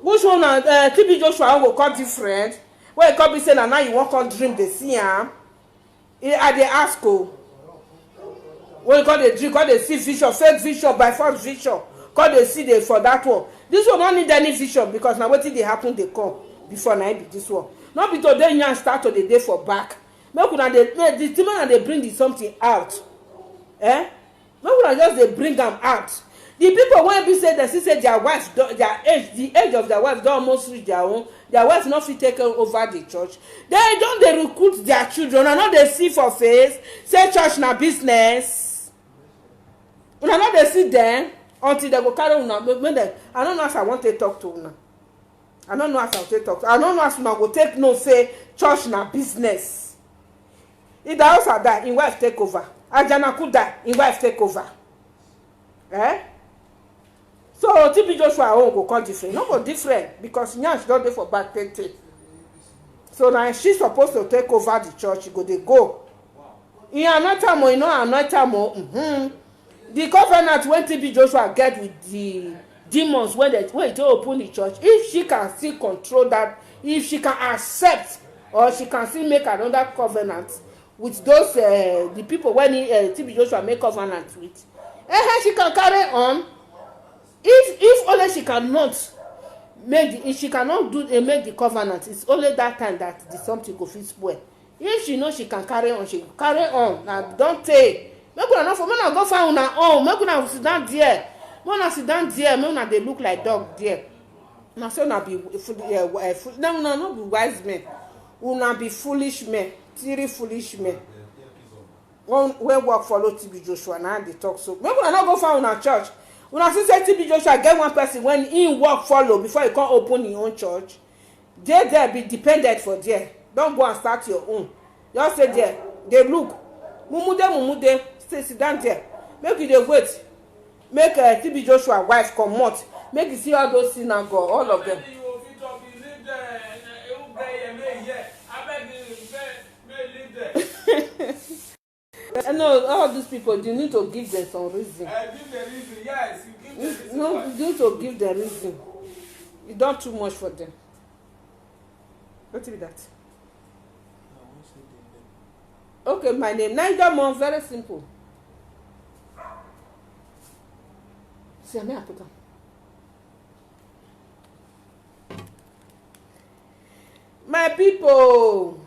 Which one TB Joshua go come different? When you come be say na now you wan come dream dey see am. I dey ask o. When you come dey dream, come dey see vision, fake vision by false vision. Come dey see dey for that one. This one no need any vision because na wetin dey happen dey come before na be this one. No be today yan start to dey for back. Make una dey the thing una dey bring the something out. Make una just dey bring am out. The people wey be say they see say their wife their age, the age of their wife don almost reach their own, their wife no fit take over the church. They don dey recruit their children. Una no dey see for face say church na business. Una no dey see them until they go carry una make them. I don't know as I want to talk to una. I don't know as I want to talk to. I don't know as una go take no say church na business. Idahosa die, him wife take over. Ajanaku die, him wife take over. So TB Joshua own go come different. No go different because yansh don dey for back 10. So now she supposed to take over the church. Go dey go. He anoint am o, he no anoint am o. The covenant when TB Joshua get with the demons when they open the church, if she can still control that, if she can accept or she can still make another covenant with those the people when TB Joshua make covenant with, she can carry on. If only she cannot if she cannot make the covenant, it's only that time that the something go fit spoil. If she know she can carry on, she carry on. Now don't take. Make una not for make una go find una own. Make una sit down there. Make una sit down there. Make una dey look like dog there. Now so una be now una no be wise men. Una be foolish men. 3 foolish men. One wey work follow TB Joshua now dey talk so. Make una not go find una church. Una see say TB Joshua get one person when him work follow before he come open his own church. They there be dependent for there. Don't go and start your own. Just stay there. They look. Mumude. Stay sit down there. Make you dey wait. Make TB Joshua wife comot. Make you see all those synagogue, all of them. No, all these people, you need to give them some reason. Give the reason, yes. You give the reason. No, you need to give them reason. You done too much for them. What be that? Okay, my name. Niger Mom, very simple. See, I put on. My people.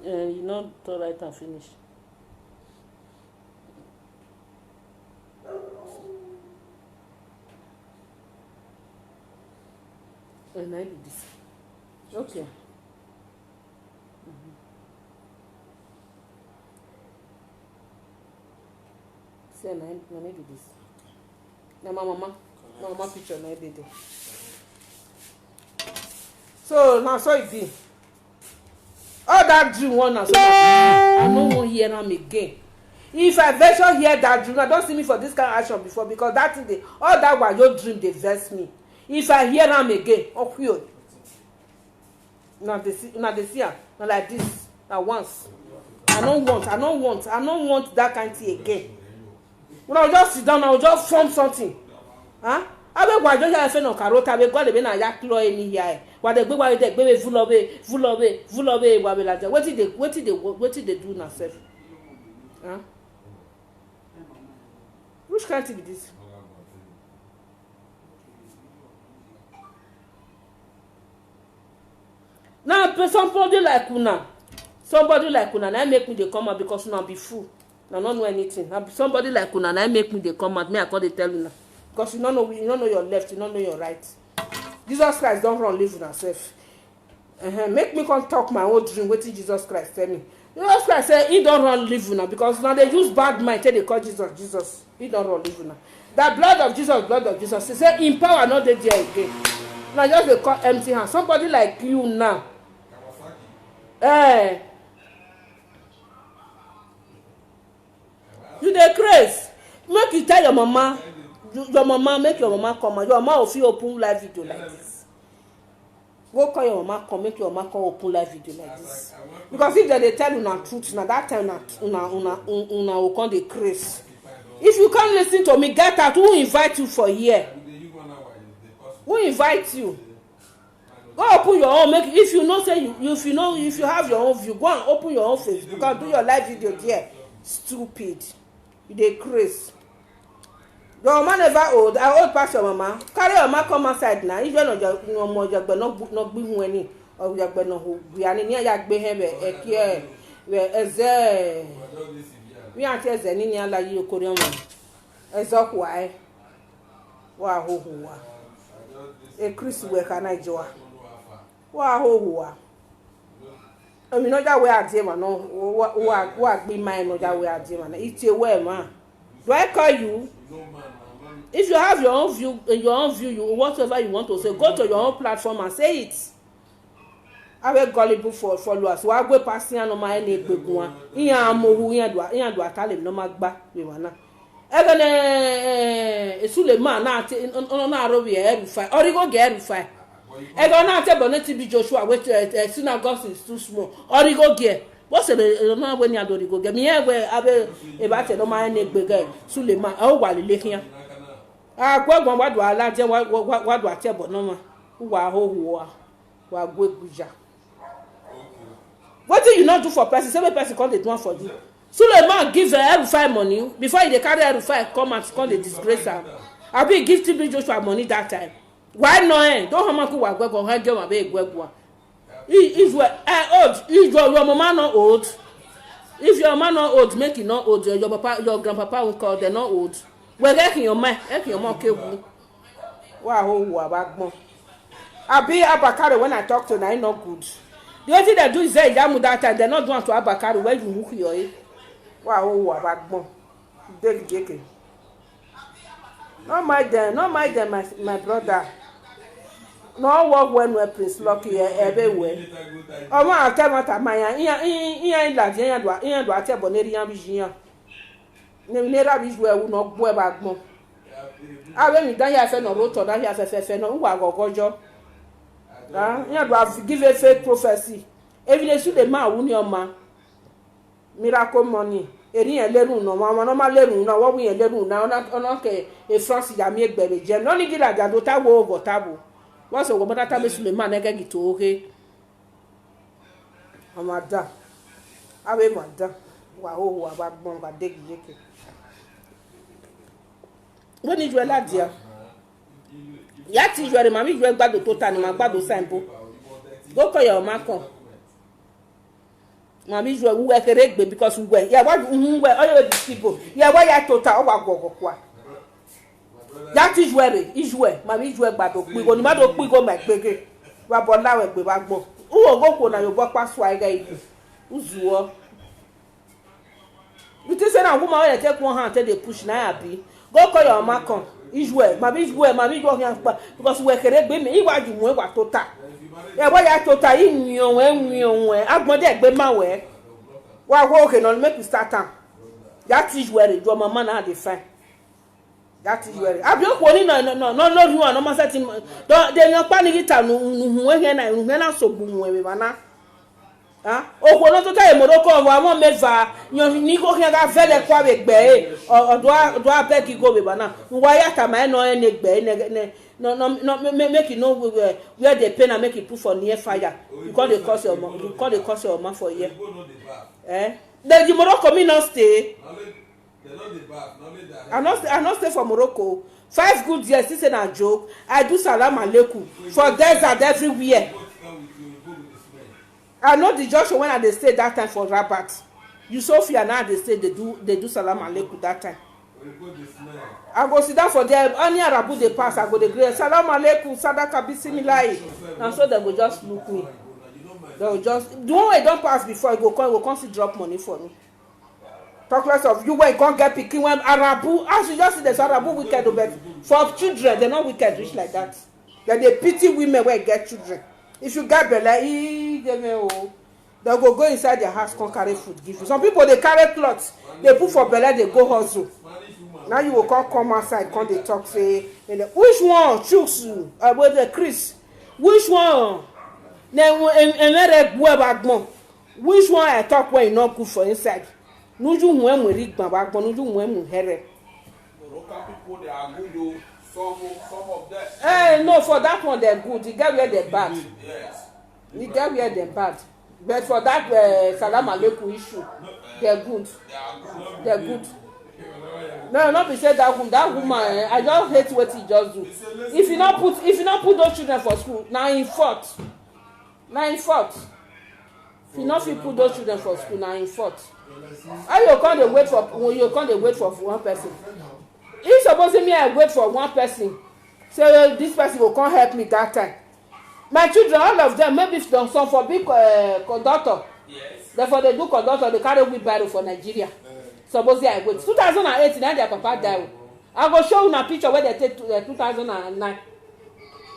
You know, to write and finish. And I do this. Okay. See, and I do this. Now, my mama picture, and I did it. So, now, so it be. All that dream one now, so I no wan hear am again. If I venture hear that dream, I don't see me for this kind of action before because that thing all that wayo dream dey vex me. If I hear am again, okuyo. Now they see am na like this na once. I no want that kind thing again. When I just sit down, I will just form something. Abe gwa jo ya fe no karota be gwa le be na ya klo eni here. Wa de gbe we vulobe wa be la. Wetin dey do na self? Which kind thing be this? Now somebody like una na make me dey come out because una be fool. Na no know anything. Now somebody like una na make me dey come out. Me I call dey tell una. Because you don't know your left, you don't know your right. Jesus Christ don run live una sef. Make me come talk my own dream wetin Jesus Christ tell me. Jesus Christ say he don run live una because now they use bad mind take dey call Jesus. He don run live una. That blood of Jesus. He say in power no dey there again. Now just dey call empty hand. Somebody like you now. You dey craze. Make you tell your mama make your mama come and your mama go fit open live video like this. Go call your mama come, make your mama come open live video like this. Because if they tell una truth, na that time una will come dey craze. If you can't listen to me, get out. Who invite you for here? Who invite you? Go open your own. Make if you know say if you have your own view, go and open your own Facebook and do your live video there. Stupid. You dey craze. Your mama never old. I old pass your mama. Carry your mama come outside now. If you no more jagbe no gbe hu ani or jagbe no hu gbe ani ni ya gbe he be ekie we eze mi ati eze ni ala yi okori omo eze okwa e wa ho hu wa e Chris we kana ijoa wa ho hu wa emi no ja we ade ma no wa gbe mai no ja we ade ma na iti we ma. Do I call you? If you have your own view, you whatever you want to say, go to your own platform and say it. I will gullible for followers. Wa go passing no ma ene gbegun. Iya amohu iya do atale no magba we wana. Egene Suleiman na ati na arobi Erufai. Origo ge Erufai. Ego na ati boneti bi Joshua we synagogue is too small. Origo ge. What's the no when you do go get me where abe about no ma ene gbege Suleiman o wa lele kian. Gwagwan wa do alaje wa do atebo no ma wa ho wa gweguja. What do you not do for person? Say person come dey do for you. Suleiman give Erufai money before he dey carry Erufai come and come dey disgrace am. Abi give TB Joshua money that time. Why no don't hama ku wa gwagwan ha ge ma be gwagwan. If old, if your mama not old, if your man not old, make it not old. Your papa, your grandpapa will call them not old. We're getting your man, your mom cable. Wow, backbone. I be Abakari when I talk to them, not good. The only thing they do is say, that time they're not going to Abakari when you hook your head. Wow, backbone. Big Jackie. Not my them, my brother. No work when we Prince Lucky everywhere. O ma akemata maya iya ilaje yan do ate boneri yan bijiyan. Ne ra biju e wu no gbo e bagbon. Awe mi dan ya fe no roto dan ya fe no nwa gogojo. Yan do give a fake prophecy. Evidence the man wu ni o ma. Miracle money. Eri yan lerun no ma no ma lerun na wo wu yan lerun na ona ke e France ya mi egbere je. No ni gila ja do ta wo go tabo. What's a woman that makes me man again to okay? Amada. Abe mada. Wow, about bomba dig yeke. When you are lad dear. Yati you are mammy, you are bad to total my bad sample. Go call your macon. Mammy, you are work a reg because we were. Yeah, what all these people. Yeah, why I total go. That is where mami is where bad we go no do go my gbege wa bola we gbe bagbo uwo go ko na yo bo pa so aiga ibu uzuo you think say na woman wey take one hand take dey push na abi go call your mama come iswe mami go yan pa because we kere gbe mi iwaju mu e wa tota e wa ya tota inwion we agbon de gbe ma we wa go okay no make we start am that is where your mama na dey fine. That is where abi okwo ni no lori won no ma set de yan pa ni gita nu hu we na so bu mu e bana okwo no to ta e Morocco wa mo meva yan ni ko kan ga vele kwa be gbe do apẹ ki go be bana wa ya ta ma no ene gbe no make you know where the pain and make you put for near fire because they cause your mouth for here the Morocco me not stay. I not stay for Morocco. 5 good years, this is a joke. I do salam aleikum for desert everywhere. I know the Joshua when they stay that time for Rabat. You Sophia now they say they do salam aleikum that time. I go sit down for there. Any Arabu they pass, I go dey greet. Salam alaikum, sadaka bismillah. And so they go just look me. They will just the one way don't pass before, go come see drop money for me. Talk less of you where you can't get picking when Arabu. As you just see there's Arabu wicked, but for children they're not wicked rich like that. They pity women where get children. If you get belly, they go inside their house, come carry food, give you. Some people they carry clothes, they put for belly, they go hustle. Now you will come outside, come they talk, say, which one choose you? With the Chris, which one? Which one I talk when you not good for inside? Nuju when we read my nuju when we hear it. People they are good, some of them. No, for that one they're good. You get where they're bad. Yes. You get where they're bad. But for that salam alaikum issue, they're good. They're good. No, not be say that woman. I just hate what he just do. If you not put those children for school, now in fault. If you not put those children for school, now in fault. How you can't wait for one person? If supposing me I wait for one person, say this person will come help me that time. My children, all of them, maybe some for big conductor. Yes. Therefore they do conductor, they carry wheelbarrow for Nigeria. Supposing I wait. 2008, now their papa died. I go show you a picture where they take 2009.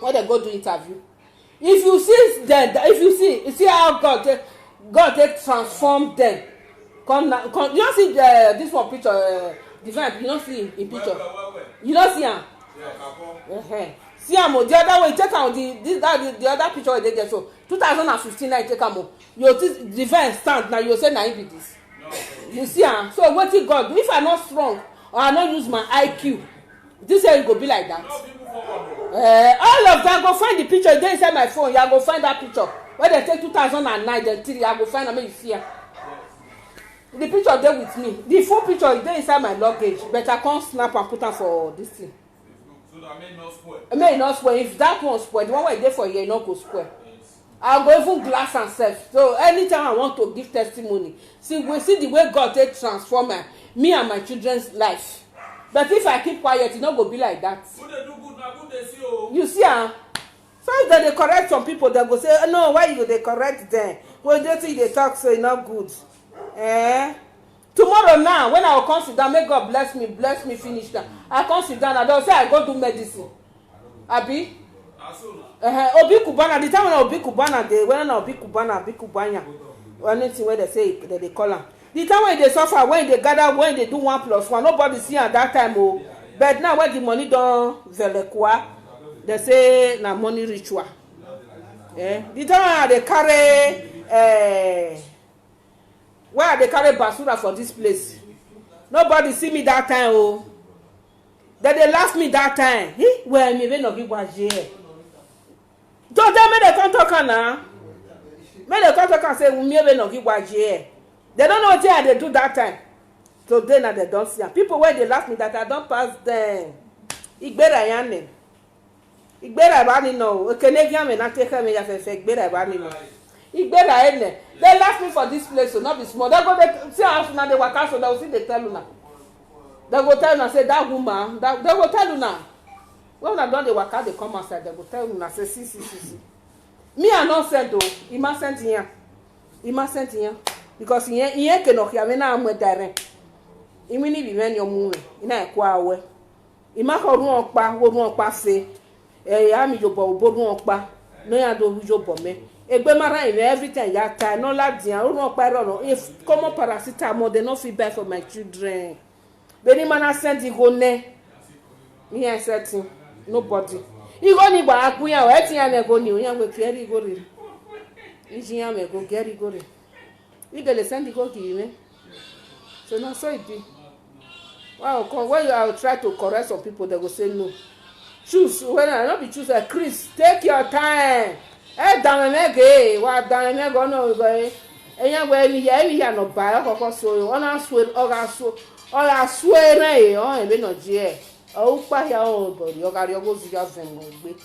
Where they go do interview. If you see them, you see how God take transform them. Come, you don't see this one picture, different. You don't see in picture. You don't see him. Yeah. See him. The other way, take out the other picture where they there. So 2015, I take him. You see different stand now. You say now be this. You see him. So what he God do? If I'm not strong or I not use my IQ, this year it go be like that. All of them go find the picture. They inside my phone. You go find that picture where they take 2009, then 3. I go find them. You see him. The picture there with me. The full picture is there inside my luggage, but I can't snap and put them for this thing. So that may not spoil. May not spoil. If that one spoil, the one where there for you, not go spoil. I'll go even glass and self. So anytime I want to give testimony, we see the way God take transform me and my children's life. But if I keep quiet, it not go be like that. Good they do good, now good they see you. You see, so if they correct some people, they go say, no, why you they correct them? Well, they think they talk so it's not good. Tomorrow now, when I will come sit down, may God bless me, finish that. I come sit down, I don't say I go do medicine. Abi? Obi Kubana, the time when Obi Kubana, when Obi Kubana, or anything where they say that they call them. The time when they suffer, when they gather, when they do 1+1, nobody see at that time. Oh, but now when the money done, they say na money ritual. The time they carry, where they carry basura for this place, nobody see me that time. Oh, that they laugh me that time. Well, me no give was here. Don't tell me they can't talk now. Me they can't talk and say me no give was here. They don't know what they do that time. So then they don't see. People when they laugh me that I don't pass them. Igbera yane. Igbera bani no. Canadian me not take me ya fe igbera bani no. Igbera ene. They laugh me for this place, so not be small. They go they see how now they work out, so they will see they tell you now. They go tell you now say that woman. They go tell you now. When I done the work out, they come outside. They go tell you now say see. Me I not sent though. He must sent here. Because he can not hear me now. I'm with direct. He may be when you're moving. In a quiet. He might go wrong pass. I'm your board. No, I don't job on me. Everything you time. No lads, I don't know. If common paracetamol, they not feedback for my children. Benny man has sent it go ne. Me I said nobody. You go ni ba akuya o eti ya go ni o yan go carry go re. Iji ya me go carry go re. You dey send go give me. So now so it be. Wow, when you are try to correct some people, they go say no. Choose when I not be choose a Chris. Take your time. Down me ge. Wa down me go no go. Eyan go emi ya no ba kokko so. Ona swear oga swear na o ebe no je. O pa ya o body. Oga ri go zuja ven go gbe.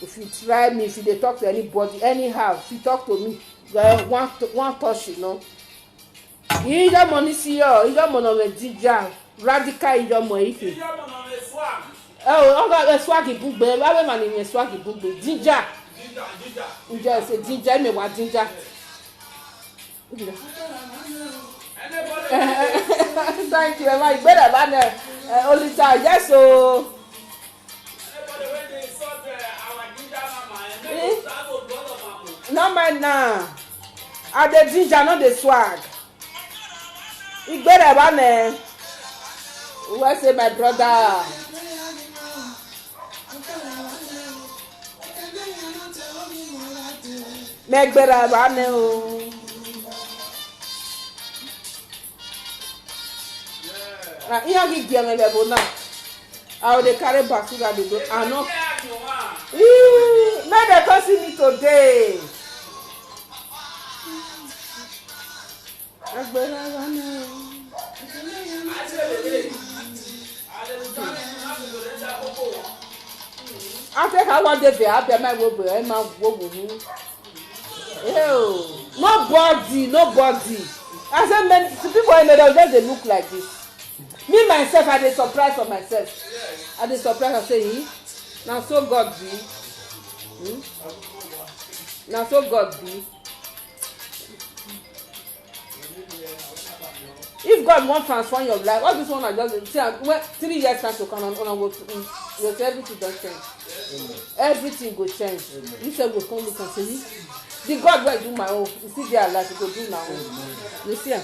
If you try me, if you dey talk to anybody anyhow, if you talk to me, one touch, you know. You got money see you got money with DJ. radical ijomo ife. Ijomo no me swag. Oh, oga swag ibugbe. Babe man ni swag ibugbe. Ginger. Ginger. Ginger say ginger me wa ginger. Thank you, Emma. You better than only time. Yes, so. Anybody when they saw our ginger mama, and they start to blow the mama. No man now. I the ginger, not the swag. You better than who say my brother. Make better than iya gi give me level now. I will carry back to that do. I know. May they come see me today. I think I want the happy my go nobody. I said many people in the just they look like this. Me myself, I dey surprise for myself. I dey surprise. I say, now so God be. Now so God be. If God wan transform your life, all this one I just see. 3 years time to come on go say everything don change. Everything go change. You say go come look and say, the God wey do my own, you see their life, he go do my own. You see am.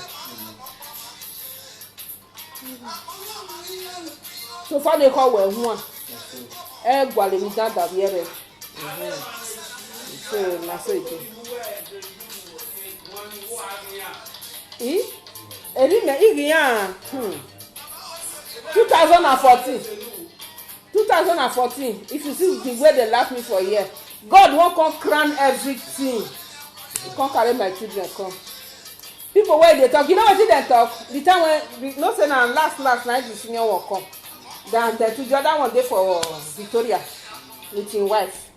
So far they call well one. Gwale mi dan da biere. So na so it. Eri me igiyan. 2014. If you see the way they laugh me for a year, God won't come crown everything. He can't carry my children come. People where they talk, you know what they talk? The time when no say now last night the senior will come. Then the other one day for Victoria with his wife.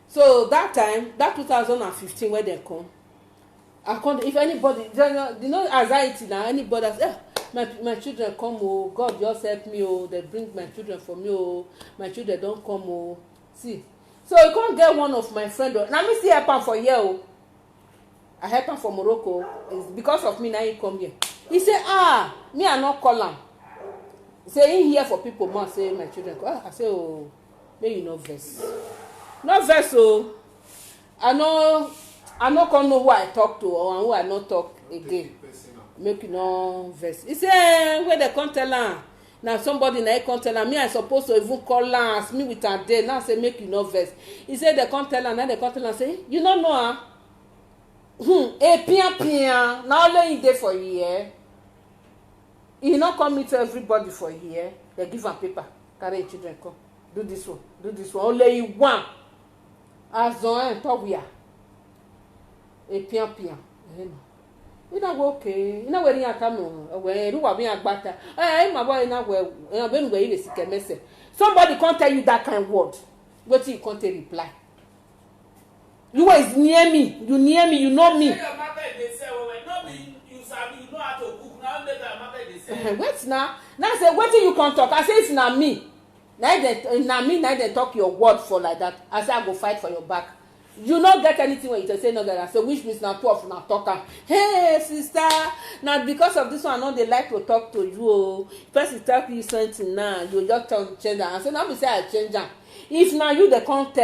So that time, that 2015 where they come, I can't. If anybody, you know anxiety now. Anybody says, my children come, oh God just help me, oh they bring my children for me, oh my children don't come, oh see. So you can't get one of my friend. Now me see help him for here, oh. I help him for Morocco. It's because of me now he come here. He say, me I not call him. He say in here for people more say my children. I say, oh, may you no vex. No vex, oh. I no come know who I talk to or who I not talk again. Make you no vex. He say where they come tell him. Now somebody now come tell am me I supposed to even call am ask me with her day now say make you no vex. He say they come tell am now they come tell am say you no know am. Pia now only he dey for here. He no come meet everybody for here. They give am paper carry him children come do this one only he one. As on talk we are. Pia. Ina go okay ina we rin aka mo we ru wa bi agbata my boy ina we ben we ile sike message somebody can't tell you that kind of word wetin you can't reply you is near me you know me Your mother dey say well no be you sabi you know how to cook now let your mother dey say wait now say wetin you can talk I say it's na me na they talk your word for like that I say I go fight for your back. You not get anything when you say no get. So which means now 12 now talk. Hey sister, now because of this one, I know they like to talk to you. Person tell you something now, you just change that. I say now me say I change that. If now you they can't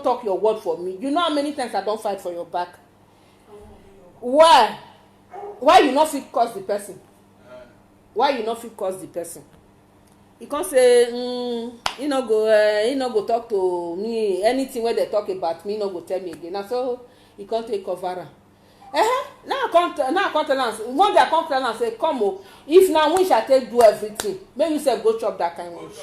talk your word for me. You know how many times I don't fight for your back. Why you not fit cause the person? Why you not fit cause the person? You can't say, you no go talk to me anything where they talk about me, no go tell me again. And so you can't take cover. Now I can't tell us. One day I can't tell us say, come on. If now wish I take do everything, maybe you say go chop that kind of wish.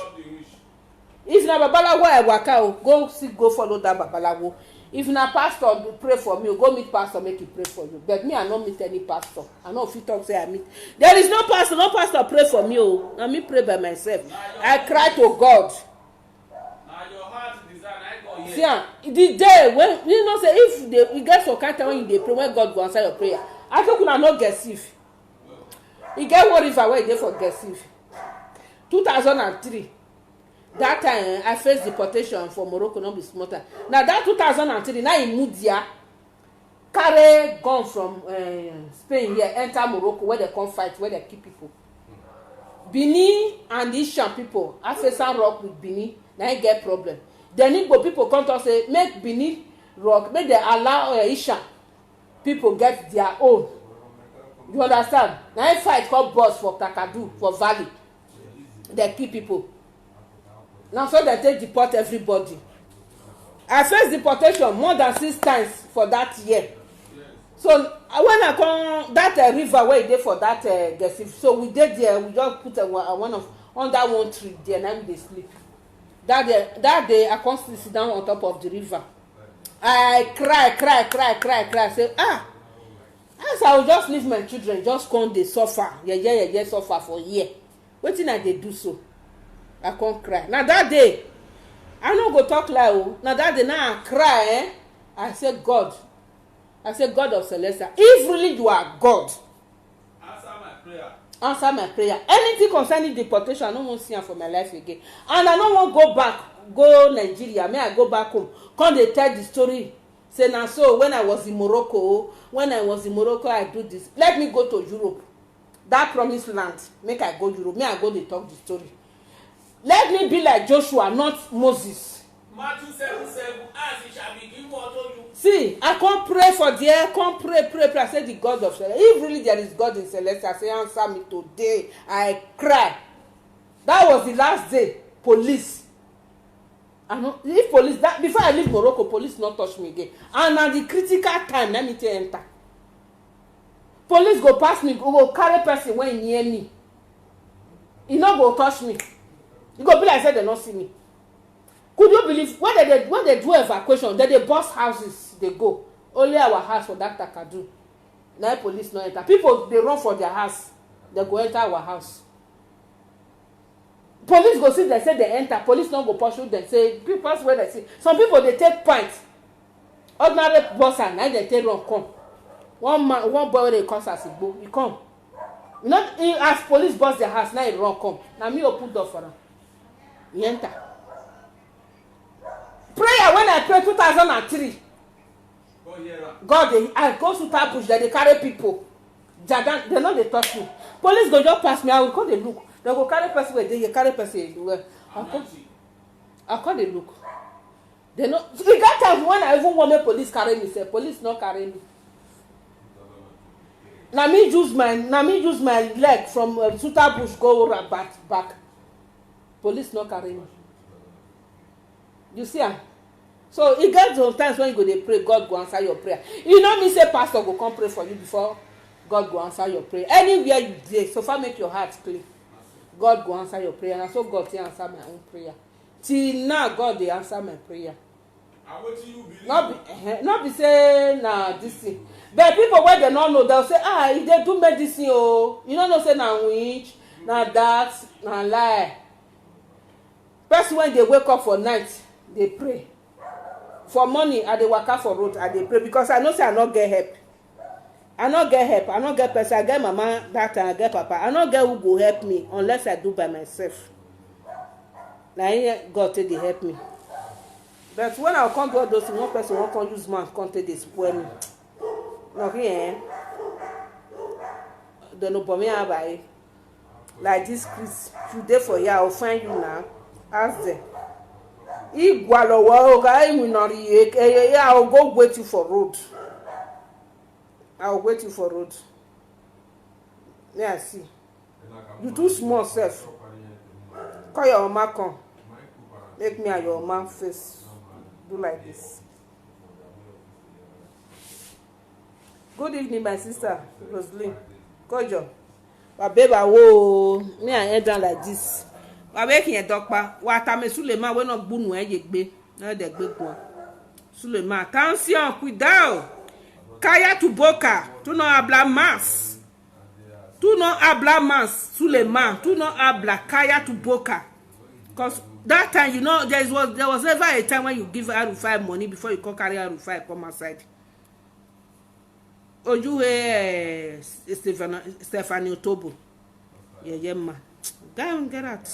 If now babalawo I waka go follow that babalawo. If na pastor pray for me, go meet pastor make he pray for you. But me I no meet any pastor. I know if you talk say I meet. There is no pastor pray for me. Oh, na me pray by myself. I cry to God. na your heart desire I go here. See, the day when you know say if you get some kind of when you dey pray when God go answer your prayer. I think una no get sick. You get worried if I wait there for get sick. 2003 that time I faced deportation for Morocco, not be small time. Now that 2003 now he moved here, carry gun from Spain here, enter Morocco where they come fight, where they kill people. Benin and Ishan people Afesan rock with Benin, now he get problem. Then Igbo people come to say make Benin rock, make they allow Ishan people get their own. You understand? Now he fight called boss for Kakadu, for Valley. They kill people. Now so they take deport everybody. I faced deportation more than 6 times for that year. So when I come that river where they for that Gesif, so we did there. We just put one of under one tree there, and we sleep. That day I come sit down on top of the river. I cry. Say as I will just leave my children, just come they suffer, yeah, suffer for a year. Wetin I dey do so? I can't cry. Now that day, I no go talk like oh. Now that day, now I cry. I say God. I say God of Celestia. If really you are God, Answer my prayer. Answer my prayer. Anything concerning deportation, I no want to see am for my life again. And I no want go back, go Nigeria. May I go back home? Come they tell the story. Say now so when I was in Morocco, I do this. Let me go to Europe. That promised land. Make I go Europe. May I go they talk the story. Let me be like Joshua, not Moses. Matthew 7:7. As it shall be given unto you. See, I can't pray for there. Can't pray. I say the God of Celestia. If really there is God in Celestia, I say answer me today. I cry. That was the last day. Police. I know if police that before I leave Morocco, police not touch me again. And at the critical time, let me tell you enter. Police go pass me, go carry person when near me. He not go touch me. You go be like say they not see me. Could you believe when they do evacuation, they burst houses, they go. Only our house for that Takadu. Now police no enter. People they run for their house. They go enter our house. Police go see they say they enter. Police not go pursue them. Say people where they see. Some people they take points. Ordinary boss and now they take run come. One boy they cause as Igbo, he come. You know, as police bust their house, now he run come. Now me open door for him. He enter. Prayer when I pray 2003. God, I go to Tabush, they carry people. Jagan, they know they touch me. Police go just pass me, I will call the look. They go carry person where they carry person everywhere. I call the look. They know. It got time when I even want the police carry me. Say police not carry me. Now me use my leg from Suta Bush go back. Police not carry me. You see am? So it gets sometimes when you go dey pray, God go answer your prayer. You know me say pastor go come pray for you before God go answer your prayer. Anywhere you dey, so far make your heart clean. God go answer your prayer. And so God dey answer my own prayer. Till now, God dey answer my prayer. And what do you believe? Not be say na this thing. But people wey they don't know, they'll say, if they do medicine, oh, you don't know say na witch, na that, na lie. Person when they wake up for night, they pray. For money, I dey waka for road, I dey pray because I know say I not get help. I not get person. I get mama that time, I get papa. I not get who go help me unless I do by myself. Now God take dey help me. But when I come do all those things, one person won't come use man come take dey spoil me. No here. Don't know me by like this Chris. You there for here, I'll find you now. Ask them. I'll go wait you for road. I'll wait you for road. Yeah, see. You too small, self. Call your mama come. Make me and your man face. Do like this. Good evening, my sister, Rosaline. Kojo. But baby, whoa, me and head down like this. Wa make here dokpa. Wa ta me Suleiman we no gbunu yegbe. Na de gbe po. Suleiman, attention, cuidado. Kaya to boca. Tu não habla más. Tu não habla más, Suleiman. Tu não habla kaya to boca. Because that time, you know, there was never a time when you give Arufai money before you come carry Arufai come outside. Oh, you Stephanie Otobo. Yeah, ma. guy on get out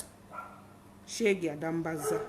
shege adambaza